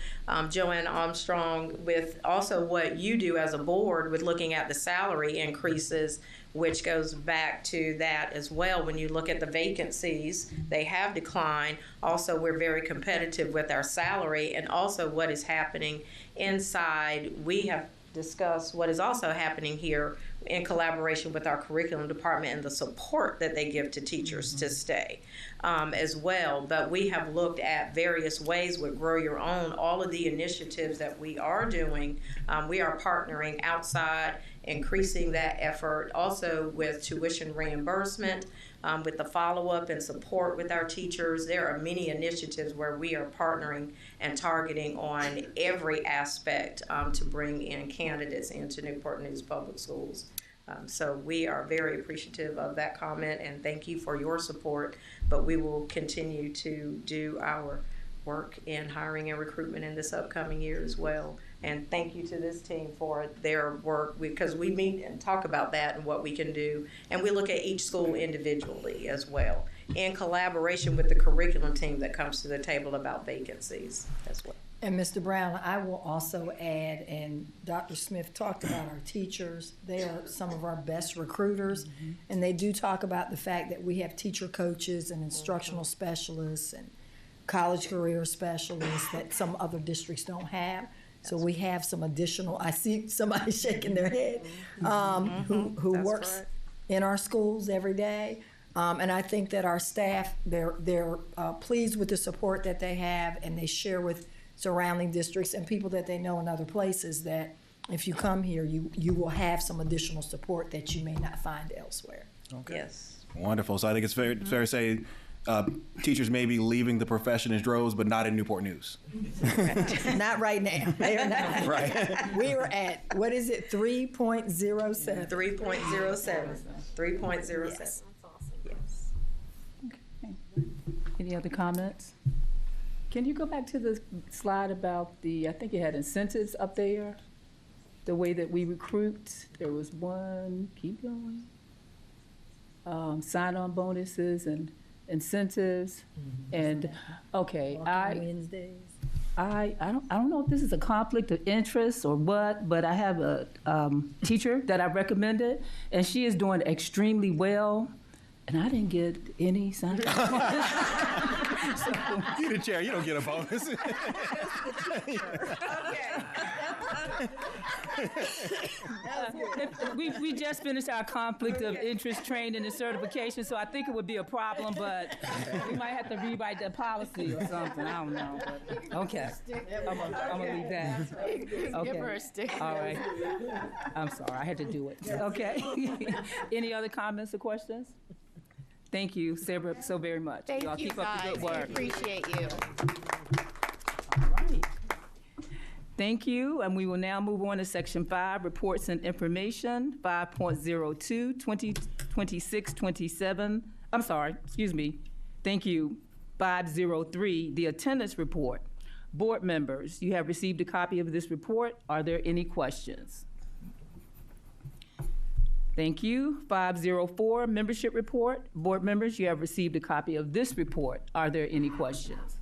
Joanne Armstrong with also what you do as a board with looking at the salary increases, which goes back to that as well. When you look at the vacancies, they have declined. Also, we're very competitive with our salary, and also what is happening inside. We have discussed what is also happening here in collaboration with our curriculum department and the support that they give to teachers to stay as well. But we have looked at various ways with Grow Your Own, all of the initiatives that we are doing. We are partnering outside increasing that effort. Also with tuition reimbursement, with the follow-up and support with our teachers. There are many initiatives where we are partnering and targeting on every aspect to bring in candidates into Newport News Public Schools. So we are very appreciative of that comment, and thank you for your support, but we will continue to do our work in hiring and recruitment in this upcoming year as well. And thank you to this team for their work, because we meet and talk about that and what we can do. And we look at each school individually as well, in collaboration with the curriculum team that comes to the table about vacancies as well. And Mr. Brown, I will also add, and Dr. Smith talked about our teachers. They are some of our best recruiters, and they do talk about the fact that we have teacher coaches and instructional specialists and college career specialists that some other districts don't have. So we have some additional, I see somebody shaking their head, who works in our schools every day. And I think that our staff, they're pleased with the support that they have, and they share with surrounding districts and people that they know in other places that if you come here, you will have some additional support that you may not find elsewhere. Okay. Yes. Wonderful. So I think it's fair to say teachers may be leaving the profession in droves, but not in Newport News. Not right now. They are not. Right. We are at, what is it, 3.07? 3.07. 3.07. Yes. Yes. Okay. Any other comments? Can you go back to the slide about the, I think you had incentives up there? The way that we recruit, there was one, keep going. Sign-on bonuses and incentives, and okay, Wednesdays. I don't know if this is a conflict of interest or what, but I have a teacher that I recommended, and she is doing extremely well, and I didn't get any sign-on bonus. You the chair, you don't get a bonus. We just finished our conflict of interest training and certification, so I think it would be a problem, but we might have to rewrite the policy or something. I don't know. But okay, I'm gonna leave that. Okay. Give her a stick. All right. I'm sorry, I had to do it. Okay. Any other comments or questions? Thank you so very much. Thank Y'all you, keep up the good work. We appreciate you. All right. Thank you, and we will now move on to Section 5, Reports and Information, 5.02, 2026-27. I'm sorry, excuse me. Thank you. 503, the Attendance Report. Board members, you have received a copy of this report. Are there any questions? Thank you. 504, Membership Report. Board members, you have received a copy of this report. Are there any questions?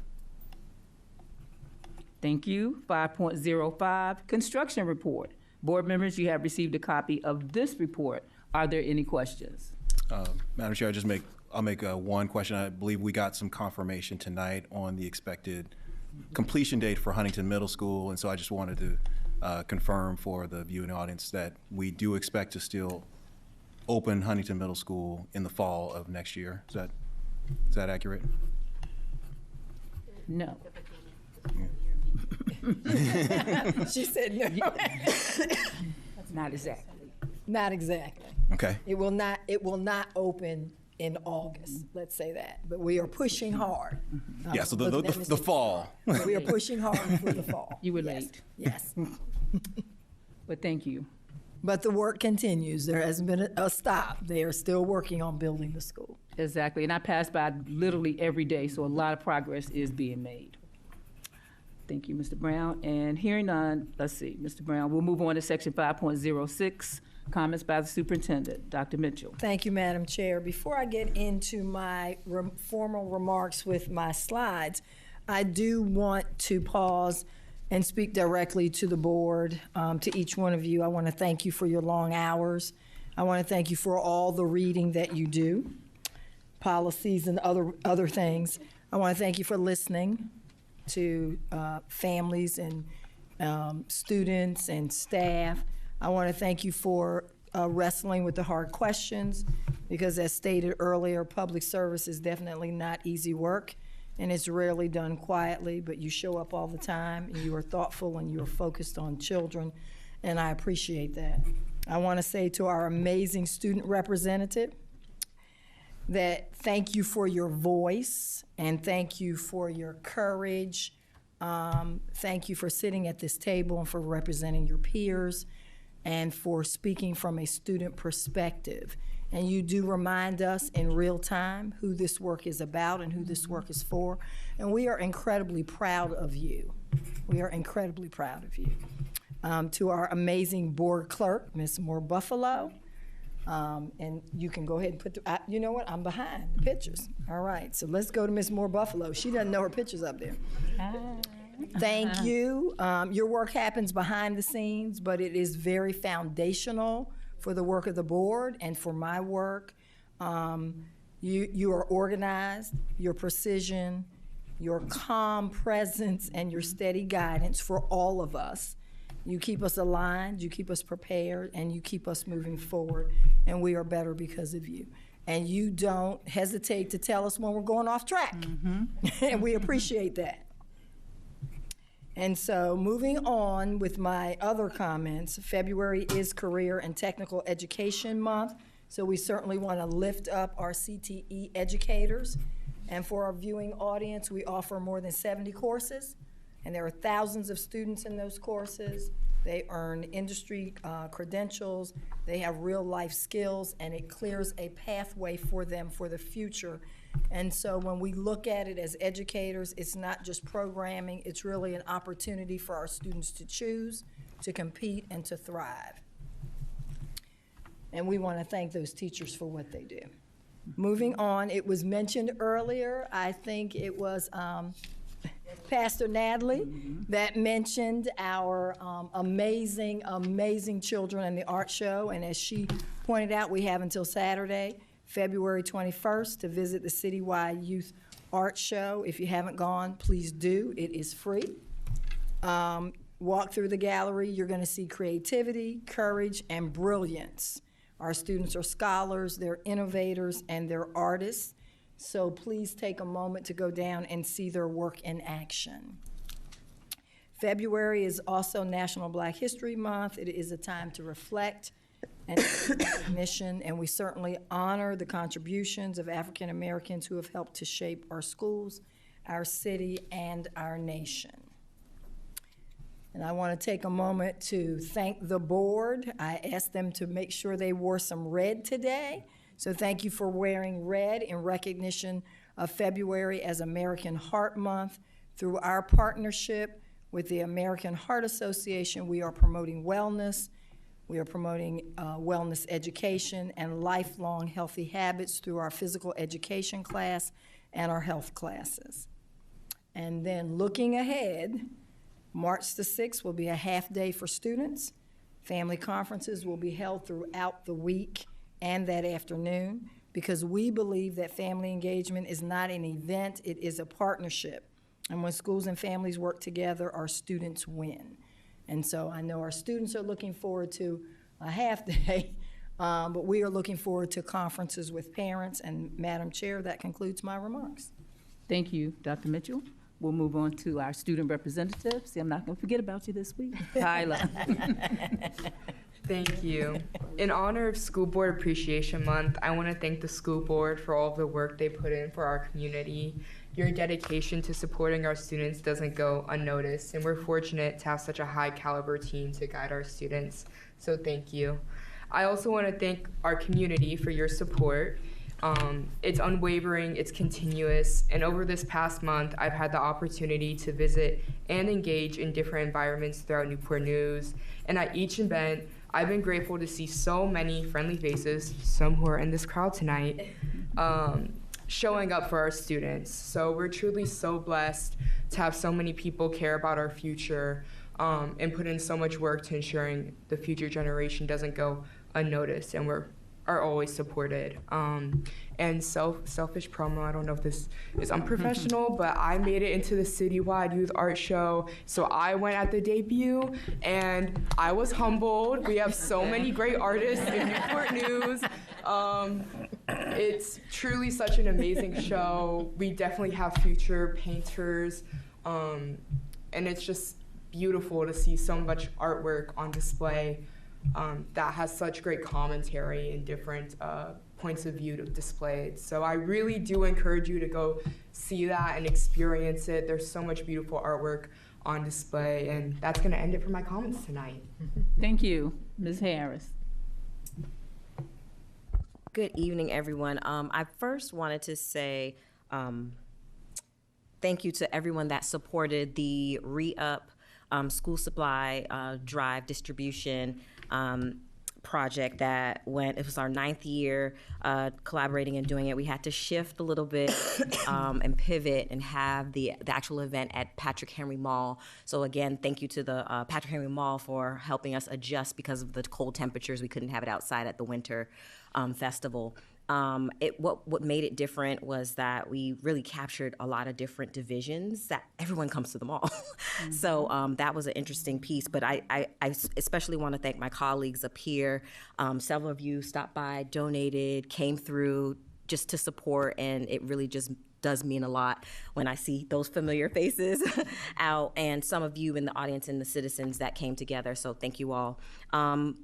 Thank you. 5.05, Construction Report. Board members, you have received a copy of this report. Are there any questions? Madam Chair, I'll make one question. I believe we got some confirmation tonight on the expected completion date for Huntington Middle School, and so I just wanted to confirm for the viewing audience that we do expect to still open Huntington Middle School in the fall of next year. Is that accurate? No. She said no. Not exactly. Not exactly. Okay. It will not open in August, let's say that. But we are pushing hard. Yeah, so the fall. We are pushing hard for the fall. You were late. Yes. But thank you. But the work continues. There hasn't been a stop. They are still working on building the school. Exactly, and I pass by literally every day, so a lot of progress is being made. Thank you, Mr. Brown. And hearing none, let's see, Mr. Brown, we'll move on to Section 5.06, comments by the superintendent. Dr. Mitchell. Thank you, Madam Chair. Before I get into my formal remarks with my slides, I do want to pause and speak directly to the board, to each one of you. I want to thank you for your long hours. I want to thank you for all the reading that you do, policies and other things. I want to thank you for listening to families and students and staff. I want to thank you for wrestling with the hard questions, because as stated earlier, public service is definitely not easy work, and it's rarely done quietly, but you show up all the time, and you are thoughtful, and you are focused on children, and I appreciate that. I want to say to our amazing student representative that thank you for your voice and thank you for your courage. Thank you for sitting at this table and for representing your peers and for speaking from a student perspective. And you do remind us in real time who this work is about and who this work is for. And we are incredibly proud of you. We are incredibly proud of you. To our amazing board clerk, Ms. Moore Buffalo. And you can go ahead and put the, you know what, I'm behind the pictures. All right, so let's go to Ms. Moore Buffalo. She doesn't know her pictures up there. Thank you. Your work happens behind the scenes, but it is very foundational for the work of the board and for my work. You are organized, your precision, your calm presence, and your steady guidance for all of us. You keep us aligned, you keep us prepared, and you keep us moving forward, and we are better because of you. And you don't hesitate to tell us when we're going off track, and we appreciate that. And so moving on with my other comments, February is Career and Technical Education Month, so we certainly want to lift up our CTE educators. And for our viewing audience, we offer more than 70 courses, and there are thousands of students in those courses. They earn industry credentials, they have real life skills, and it clears a pathway for them for the future. And so when we look at it as educators, it's not just programming, it's really an opportunity for our students to choose, to compete, and to thrive. And we want to thank those teachers for what they do. Moving on, it was mentioned earlier, I think it was Pastor Natalie that mentioned our amazing, amazing children in the art show. And as she pointed out, we have until Saturday, February 21st, to visit the citywide youth art show. If you haven't gone, please do. It is free. Walk through the gallery. You're going to see creativity, courage, and brilliance. Our students are scholars, they're innovators, and they're artists. So please take a moment to go down and see their work in action. February is also National Black History Month. It is a time to reflect and recognition, and we certainly honor the contributions of African Americans who have helped to shape our schools, our city, and our nation. And I want to take a moment to thank the board. I asked them to make sure they wore some red today. So thank you for wearing red in recognition of February as American Heart Month. Through our partnership with the American Heart Association, we are promoting wellness. We are promoting wellness education and lifelong healthy habits through our physical education class and our health classes. And then looking ahead, March the 6th will be a half day for students. Family conferences will be held throughout the week and that afternoon, because we believe that family engagement is not an event, it is a partnership. And when schools and families work together, our students win. And so I know our students are looking forward to a half day, but we are looking forward to conferences with parents. And Madam Chair, that concludes my remarks. Thank you, Dr. Mitchell. We'll move on to our student representatives. See, I'm not going to forget about you this week. Kyla. Thank you. In honor of School Board Appreciation Month, I want to thank the school board for all of the work they put in for our community. Your dedication to supporting our students doesn't go unnoticed, and we're fortunate to have such a high caliber team to guide our students, so thank you. I also want to thank our community for your support. It's unwavering, it's continuous, and over this past month, I've had the opportunity to visit and engage in different environments throughout Newport News, and at each event, I've been grateful to see so many friendly faces, some who are in this crowd tonight, showing up for our students. So we're truly so blessed to have so many people care about our future and put in so much work to ensuring the future generation doesn't go unnoticed, and are always supported. And selfish promo, I don't know if this is unprofessional, but I made it into the citywide youth art show. So I went at the debut and I was humbled. We have so many great artists in Newport News. It's truly such an amazing show. We definitely have future painters. And it's just beautiful to see so much artwork on display. that has such great commentary and different points of view displayed. So I really do encourage you to go see that and experience it. There's so much beautiful artwork on display, and that's going to end it for my comments tonight. Thank you. Ms. Harris. Good evening, everyone. I first wanted to say thank you to everyone that supported the Re-Up school supply drive distribution project that it was our 9th year collaborating and doing it. We had to shift a little bit and pivot and have the actual event at Patrick Henry Mall. So again, thank you to the Patrick Henry Mall for helping us adjust because of the cold temperatures. We couldn't have it outside at the winter festival. What made it different was that we really captured a lot of different divisions that everyone comes to the mall. Mm-hmm. So that was an interesting piece, but I especially want to thank my colleagues up here. Several of you stopped by, donated, came through just to support, and it really just does mean a lot when I see those familiar faces out, and some of you in the audience and the citizens that came together. So thank you all. I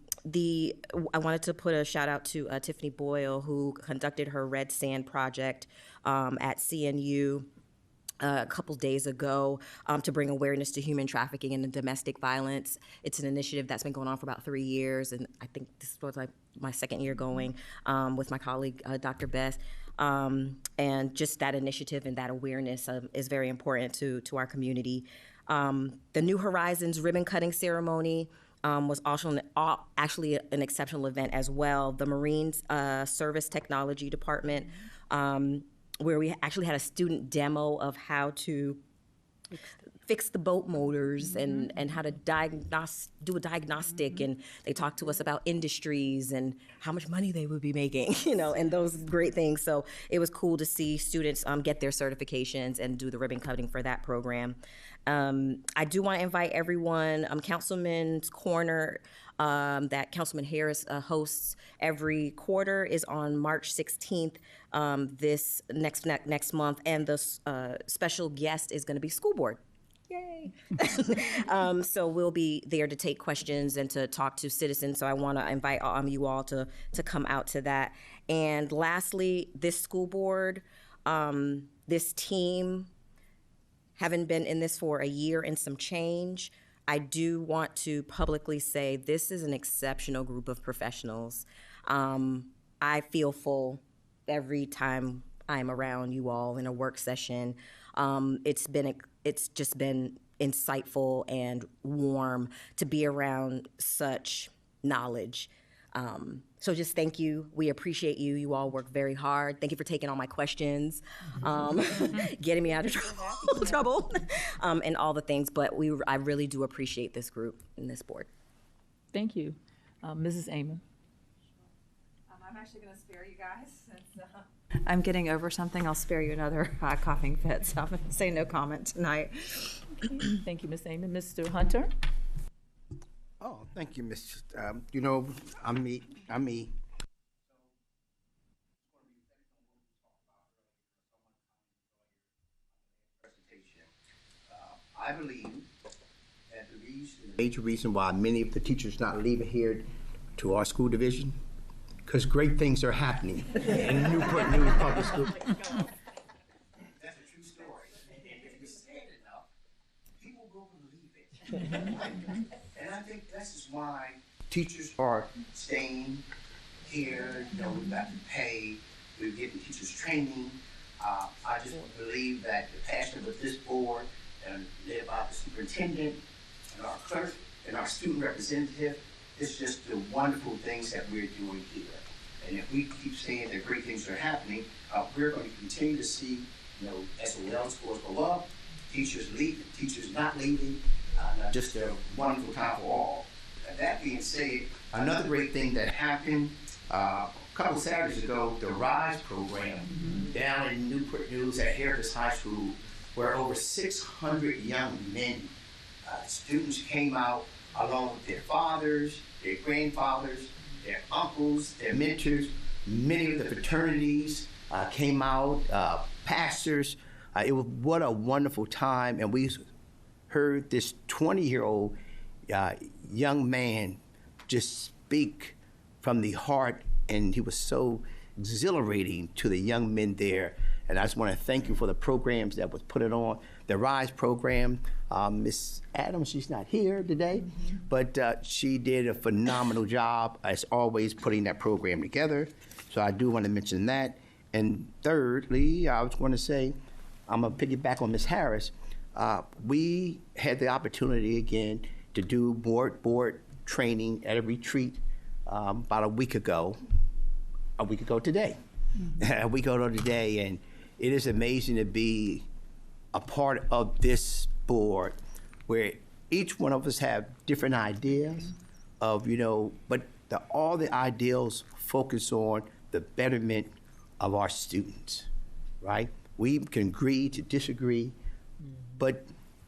wanted to put a shout out to Tiffany Boyle, who conducted her Red Sand project at CNU a couple days ago to bring awareness to human trafficking and domestic violence. It's an initiative that's been going on for about 3 years, and I think this was like my 2nd year going with my colleague, Dr. Beth. And just that initiative and that awareness is very important to our community. The New Horizons ribbon cutting ceremony was also actually an exceptional event as well. The Marine Service Technology Department, where we actually had a student demo of how to fix the boat motors and how to do a diagnostic, and they talked to us about industries and how much money they would be making, and those great things. So it was cool to see students get their certifications and do the ribbon cutting for that program. I do want to invite everyone, Councilman's Corner, that Councilman Harris hosts every quarter, is on March 16th, this next month, and the special guest is going to be school board. Yay! So we'll be there to take questions and to talk to citizens. So I want to invite you all to come out to that. And lastly, this school board, this team, having been in this for a year and some change, I do want to publicly say this is an exceptional group of professionals. I feel full every time I'm around you all in a work session. It's just been insightful and warm to be around such knowledge. So just thank you. We appreciate you. You all work very hard. Thank you for taking all my questions, getting me out of trouble, and all the things. But I really do appreciate this group and this board. Thank you. Mrs. Amon. I'm actually going to spare you guys since I'm getting over something. I'll spare you another coughing fit, so I'm going to say no comment tonight. Thank you, Ms. Amon. Mr. Hunter? Oh, thank you, Ms. I'm me. I believe that the major reason why many of the teachers not leaving here to our school division, because great things are happening in Newport News Public School. That's a true story. If you say it enough, people will believe it. And I think this is why teachers are staying here. We've got to pay. We're getting teachers training. I just believe that the passion of this board and led by the superintendent and our clerk and our student representative, it's just the wonderful things that we're doing here. And if we keep saying that great things are happening, we're going to continue to see, SOL scores go up, teachers leaving, teachers not leaving, just a wonderful time for all. That being said, another great thing that happened a couple Saturdays ago, the RISE program down in Newport News at Heritage High School, where over 600 young men, students came out along with their fathers, their grandfathers, their uncles, their mentors. Many of the fraternities came out, pastors. What a wonderful time. And we heard this 20-year-old young man just speak from the heart, and he was so exhilarating to the young men there. And I just want to thank you for the programs that was put on. The RISE program, Miss Adams, she's not here today, but she did a phenomenal job, as always, putting that program together. So I do want to mention that. And thirdly, I was going to say, I'm going to piggyback on Ms. Harris. We had the opportunity again to do board training at a retreat about a week ago today. A week ago today, and it is amazing to be a part of this board where each one of us have different ideas of, but all the ideals focus on the betterment of our students, right? We can agree to disagree, but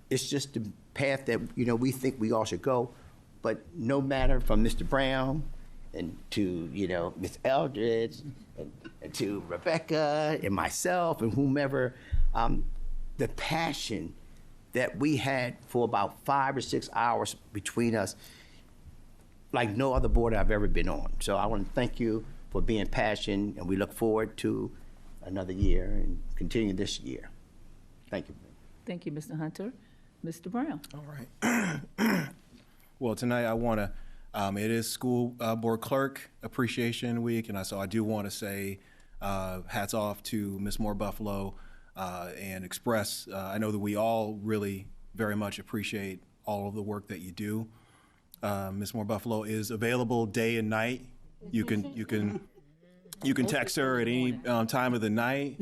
it's just the path that, we think we all should go. But no matter from Mr. Brown and to, Ms. Eldridge and to Rebecca and myself and whomever, the passion that we had for about 5 or 6 hours between us, like no other board I've ever been on. So I want to thank you for being passionate, and we look forward to another year and continue this year. Thank you. Thank you, Mr. Hunter. Mr. Brown. All right. Well, tonight I want to, it is School Board Clerk Appreciation Week, and so I do want to say hats off to Ms. Moore Buffalo and express, I know that we all really very much appreciate all of the work that you do. Ms. Moore Buffalo is available day and night. You can text her at any time of the night,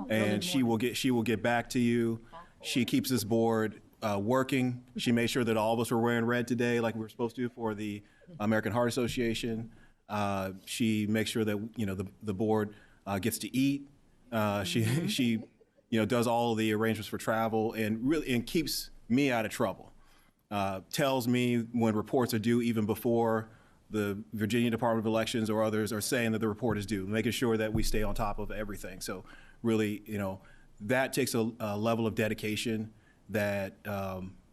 and she will get back to you. She keeps this board working. She made sure that all of us were wearing red today, like we were supposed to for the American Heart Association. She makes sure that the board gets to eat. She does all of the arrangements for travel and keeps me out of trouble. Tells me when reports are due even before the Virginia Department of Elections or others are saying that the report is due, making sure that we stay on top of everything. So really, that takes a level of dedication that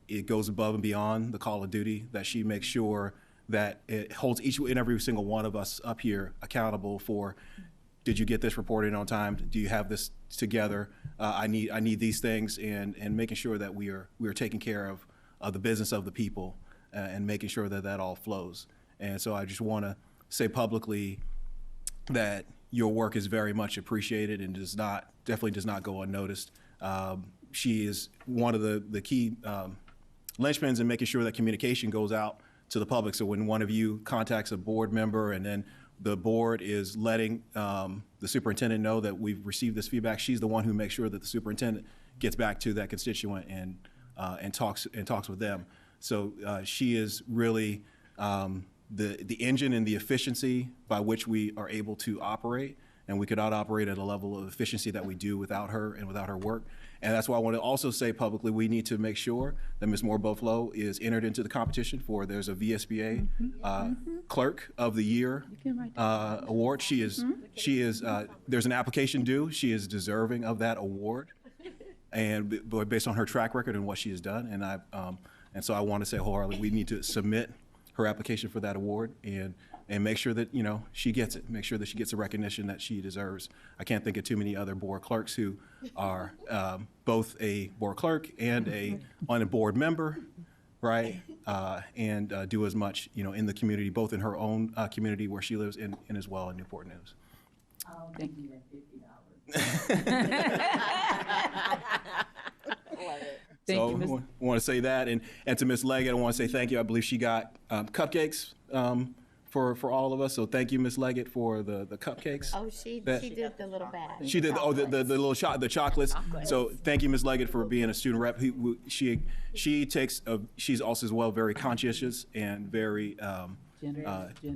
it goes above and beyond the call of duty, that she makes sure that it holds each and every single one of us up here accountable for, did you get this report in on time? Do you have this together? I need these things, and making sure that we are taking care of the business of the people and making sure that that all flows. And so I just want to say publicly that your work is very much appreciated and definitely does not go unnoticed. She is one of the key linchpins in making sure that communication goes out to the public. So when one of you contacts a board member and then the board is letting the superintendent know that we've received this feedback, she's the one who makes sure that the superintendent gets back to that constituent and talks with them. So she is really the engine and the efficiency by which we are able to operate, and we could not operate at a level of efficiency that we do without her and without her work. And that's why I want to also say publicly, we need to make sure that Ms. Moore Buffalo is entered into the competition for, there's a VSBA Clerk of the Year award. She is, there's an application due. She is deserving of that award, and based on her track record and what she has done. And so I want to say wholeheartedly, we need to submit her application for that award and make sure that she gets it. Make sure that she gets the recognition that she deserves. I can't think of too many other board clerks who are both a board clerk and on a board member, right? And do as much in the community, both in her own community where she lives and as well in Newport News. Thank you. So I want to say that, and to Ms. Leggett, I want to say thank you. I believe she got cupcakes for all of us. So thank you, Ms. Leggett, for the cupcakes. Oh, she did the little bag. She did the little the chocolates. So thank you, Ms. Leggett, for being a student rep. She's also as well very conscientious and very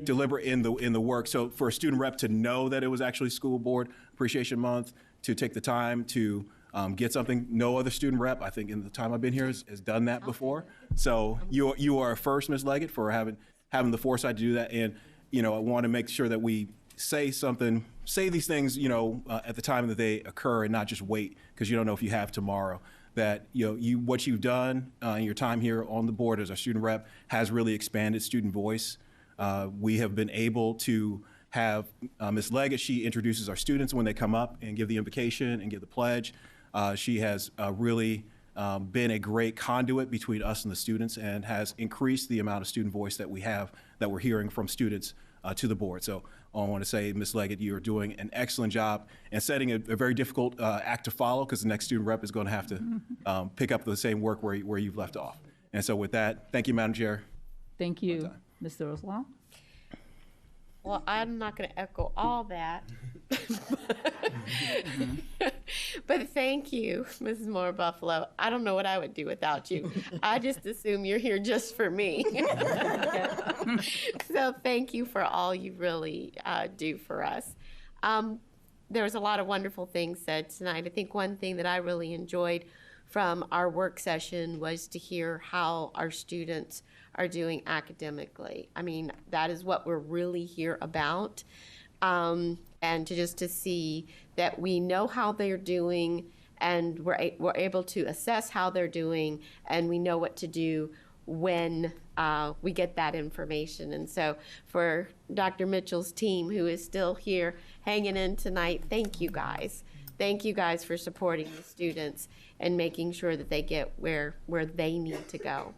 deliberate in the work. So for a student rep to know that it was actually School Board Appreciation Month, to take the time to get something. No other student rep, I think, in the time I've been here has done that before. So you are first, Ms. Leggett, for having the foresight to do that. And I want to make sure that we say these things, at the time that they occur, and not just wait because you don't know if you have tomorrow. That what you've done in your time here on the board as a student rep has really expanded student voice We have been able to have Ms. Leggett. She introduces our students when they come up and give the invocation and give the pledge. She has really been a great conduit between us and the students and has increased the amount of student voice that we have, that we're hearing from students to the board. So I want to say, Ms. Leggett, you are doing an excellent job and setting a very difficult act to follow, because the next student rep is going to have to pick up the same work where you've left off. And so with that, thank you, Madam Chair. Thank you. Mr. Oswald? Well, I'm not going to echo all that. But thank you, Mrs. Moore Buffalo. I don't know what I would do without you. I just assume you're here just for me. So thank you for all you really do for us. There was a lot of wonderful things said tonight. I think one thing that I really enjoyed from our work session was to hear how our students are doing academically. I mean, that is what we're really here about. And to see that we know how they're doing, and we're able to assess how they're doing, and we know what to do when we get that information. And so for Dr. Mitchell's team, who is still here hanging in tonight, thank you guys. Thank you guys for supporting the students and making sure that they get where they need to go.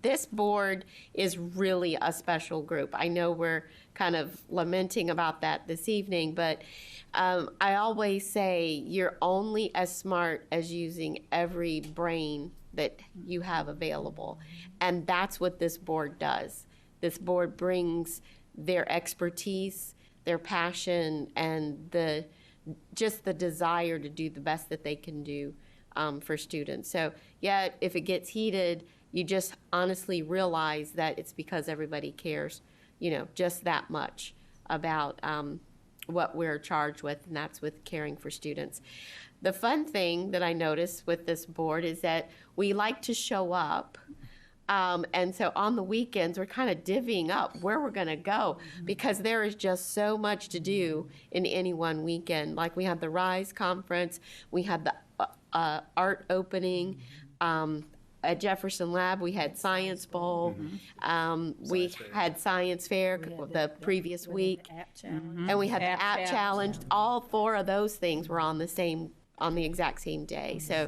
This board is really a special group. I know we're kind of lamenting about that this evening, but I always say you're only as smart as using every brain that you have available. And that's what this board does. This board brings their expertise, their passion, and just the desire to do the best that they can do for students. So yeah, if it gets heated, you just honestly realize that it's because everybody cares, just that much about what we're charged with, and that's with caring for students. The fun thing that I noticed with this board is that we like to show up. And so on the weekends, we're kind of divvying up where we're going to go, because there is just so much to do in any one weekend. Like we had the RISE conference, we had the art opening, at Jefferson Lab, we had Science Bowl. We had Science Fair the previous week. And we had the App Challenge. All 4 of those things were on the exact same day. So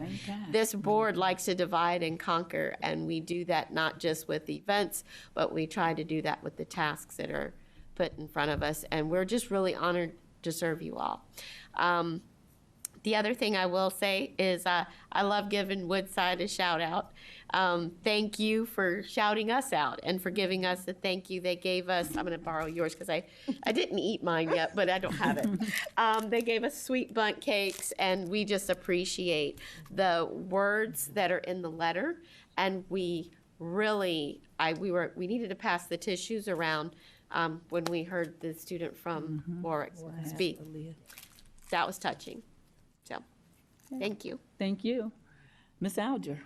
this board likes to divide and conquer, and we do that not just with events, but we try to do that with the tasks that are put in front of us. And we're just really honored to serve you all. The other thing I will say is I love giving Woodside a shout out. Thank you for shouting us out and for giving us the thank you they gave us. I'm going to borrow yours because I didn't eat mine yet, but I don't have it. They gave us sweet bundt cakes, and we just appreciate the words that are in the letter. And we really, we needed to pass the tissues around when we heard the student from Warwick speak. That was touching. So, thank you. Thank you. Ms. Alger.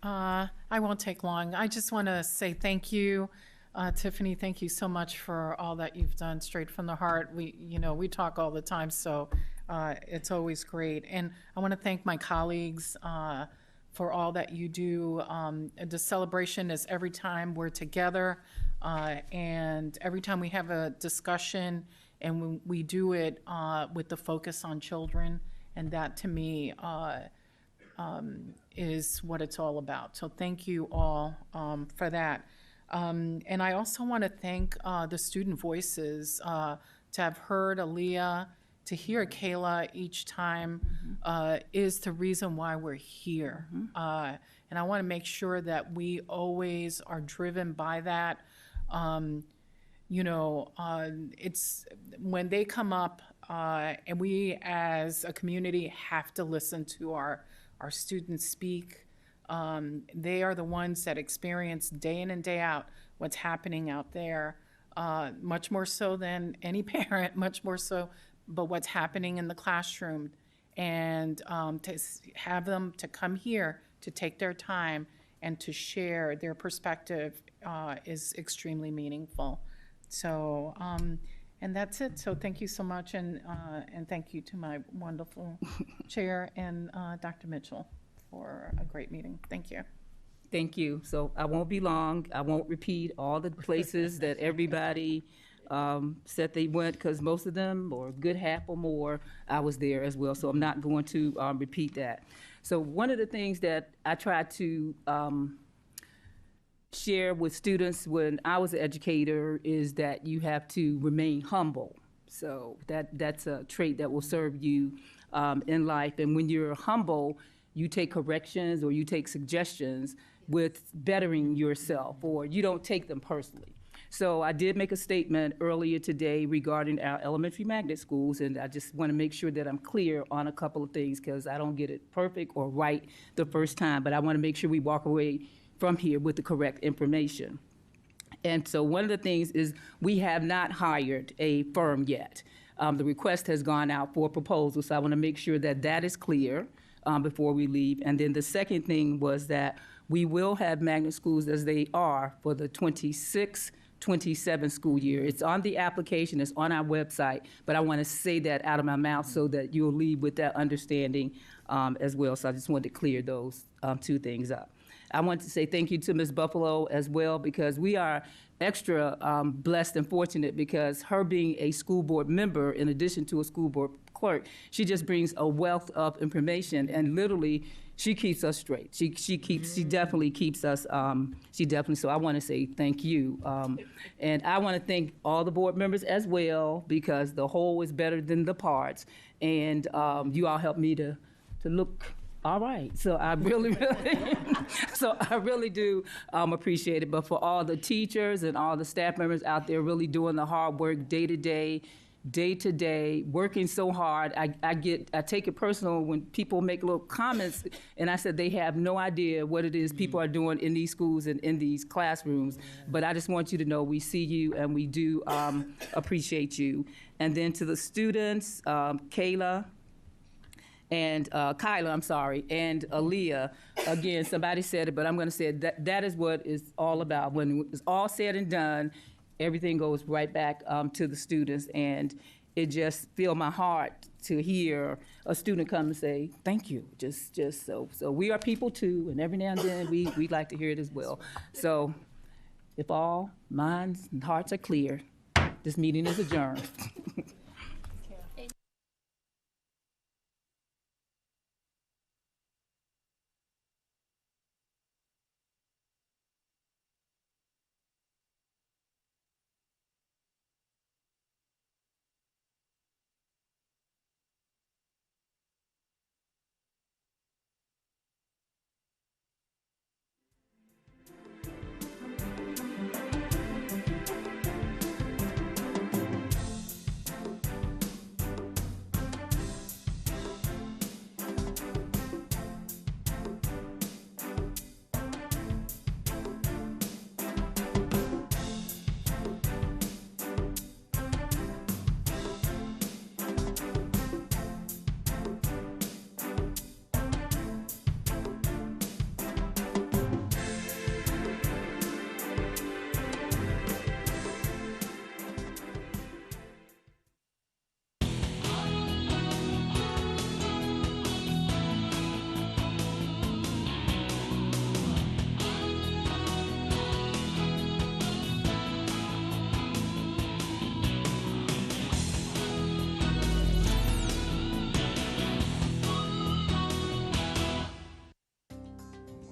I won't take long. I just want to say thank you, Tiffany. Thank you so much for all that you've done, straight from the heart. We talk all the time, so it's always great. And I want to thank my colleagues for all that you do. The celebration is every time we're together, and every time we have a discussion, and we do it with the focus on children, and that to me is what it's all about. So thank you all for that. And I also want to thank the student voices, to have heard Aaliyah, to hear Kayla each time is the reason why we're here. And I want to make sure that we always are driven by that. It's when they come up, and we as a community have to listen to our students speak. They are the ones that experience day in and day out what's happening out there, much more so than any parent, much more so, but what's happening in the classroom. And to have them to come here to take their time and to share their perspective is extremely meaningful. So, and that's it. So thank you so much, and thank you to my wonderful chair and Dr. Mitchell for a great meeting. Thank you. Thank you. So I won't be long. I won't repeat all the places that everybody said they went, because most of them, or a good half or more, I was there as well. So I'm not going to repeat that. So one of the things that I try to share with students when I was an educator is that you have to remain humble. So that's a trait that will serve you in life. And when you're humble, you take corrections or you take suggestions with bettering yourself, or you don't take them personally. So I did make a statement earlier today regarding our elementary magnet schools, and I just want to make sure that I'm clear on a couple of things, because I don't get it perfect or right the first time, but I want to make sure we walk away from here with the correct information. And so one of the things is we have not hired a firm yet. The request has gone out for a proposal, so I want to make sure that that is clear before we leave. And then the second thing was that we will have magnet schools as they are for the 26-27 school year. It's on the application, it's on our website, but I want to say that out of my mouth so that you'll leave with that understanding as well. So I just wanted to clear those two things up. I want to say thank you to Ms. Buffalo as well, because we are extra blessed and fortunate, because her being a school board member, in addition to a school board clerk, she just brings a wealth of information, and literally she keeps us straight. She definitely keeps us, so I want to say thank you. And I want to thank all the board members as well, because the whole is better than the parts. And you all helped me to look all right. So I really do appreciate it. But for all the teachers and all the staff members out there really doing the hard work day to day, working so hard, I take it personal when people make little comments, and I said they have no idea what it is people are doing in these schools and in these classrooms. But I just want you to know we see you and we do appreciate you. And then to the students, Kyla, and Aaliyah, again, somebody said it, but I'm going to say it, that is what it's all about. When it's all said and done, everything goes right back to the students, and it just filled my heart to hear a student come and say, thank you, just so. So we are people too, and every now and then we like to hear it as well. So if all minds and hearts are clear, this meeting is adjourned.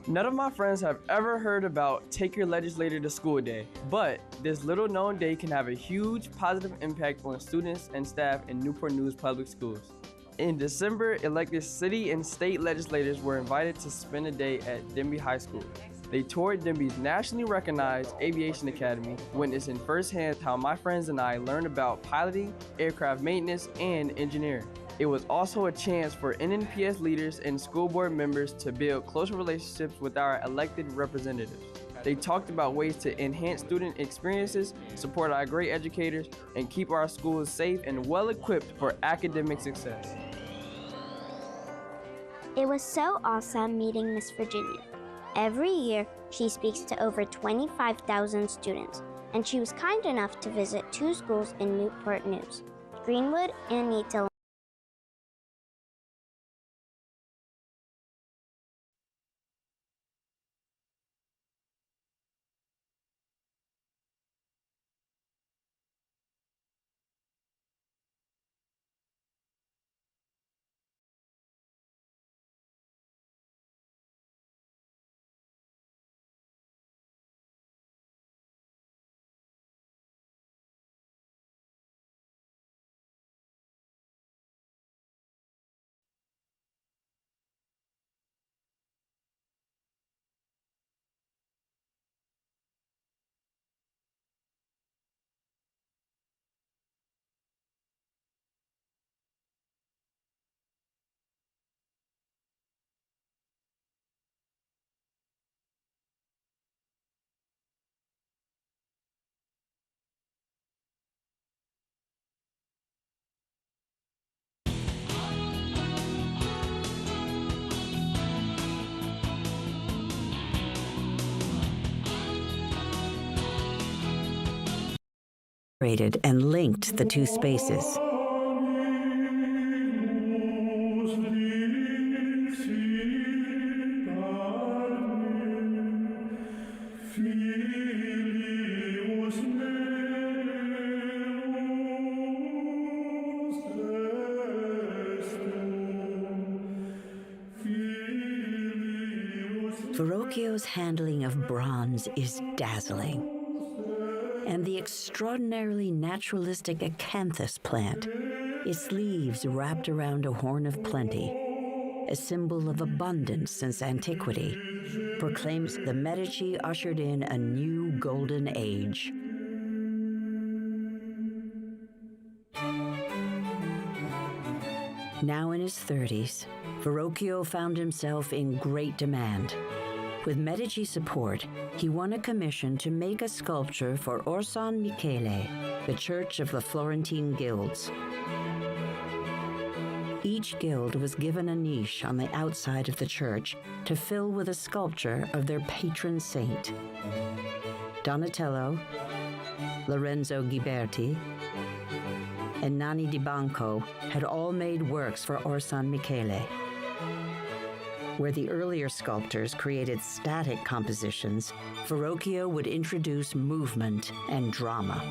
None of my friends have ever heard about Take Your Legislator to School Day, but this little known day can have a huge positive impact on students and staff in Newport News Public Schools. In December, elected city and state legislators were invited to spend a day at Denby High School. They toured Denby's nationally recognized aviation academy, witnessing firsthand how my friends and I learned about piloting, aircraft maintenance, and engineering. It was also a chance for NNPS leaders and school board members to build closer relationships with our elected representatives. They talked about ways to enhance student experiences, support our great educators, and keep our schools safe and well-equipped for academic success. It was so awesome meeting Miss Virginia. Every year, she speaks to over 25,000 students, and she was kind enough to visit 2 schools in Newport News, Greenwood and Neato. and linked the two spaces. Verrocchio's handling of bronze is dazzling. And the extraordinarily naturalistic acanthus plant, its leaves wrapped around a horn of plenty, a symbol of abundance since antiquity, proclaims the Medici ushered in a new golden age. Now in his 30s, Verrocchio found himself in great demand. With Medici support, he won a commission to make a sculpture for Orsan Michele, the Church of the Florentine Guilds. Each guild was given a niche on the outside of the church to fill with a sculpture of their patron saint. Donatello, Lorenzo Ghiberti, and Nanni di Banco had all made works for Orsan Michele. Where the earlier sculptors created static compositions, Verrocchio would introduce movement and drama.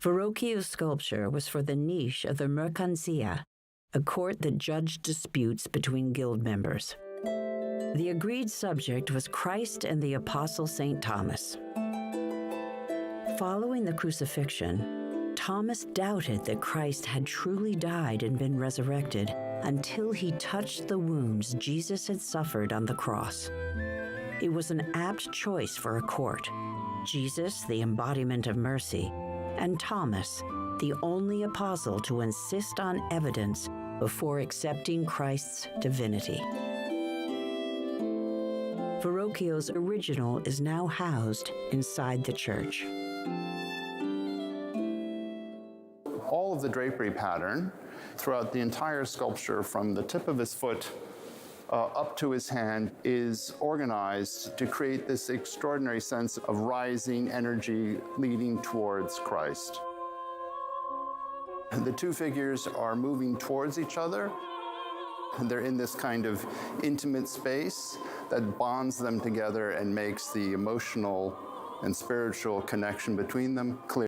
Verrocchio's sculpture was for the niche of the Mercanzia, a court that judged disputes between guild members. The agreed subject was Christ and the Apostle St. Thomas. Following the crucifixion, Thomas doubted that Christ had truly died and been resurrected until he touched the wounds Jesus had suffered on the cross. It was an apt choice for a court: Jesus, the embodiment of mercy, and Thomas, the only apostle to insist on evidence before accepting Christ's divinity. Verrocchio's original is now housed inside the church. All of the drapery pattern throughout the entire sculpture, from the tip of his foot up to his hand, is organized to create this extraordinary sense of rising energy leading towards Christ. The two figures are moving towards each other, and they're in this kind of intimate space that bonds them together and makes the emotional and spiritual connection between them clear.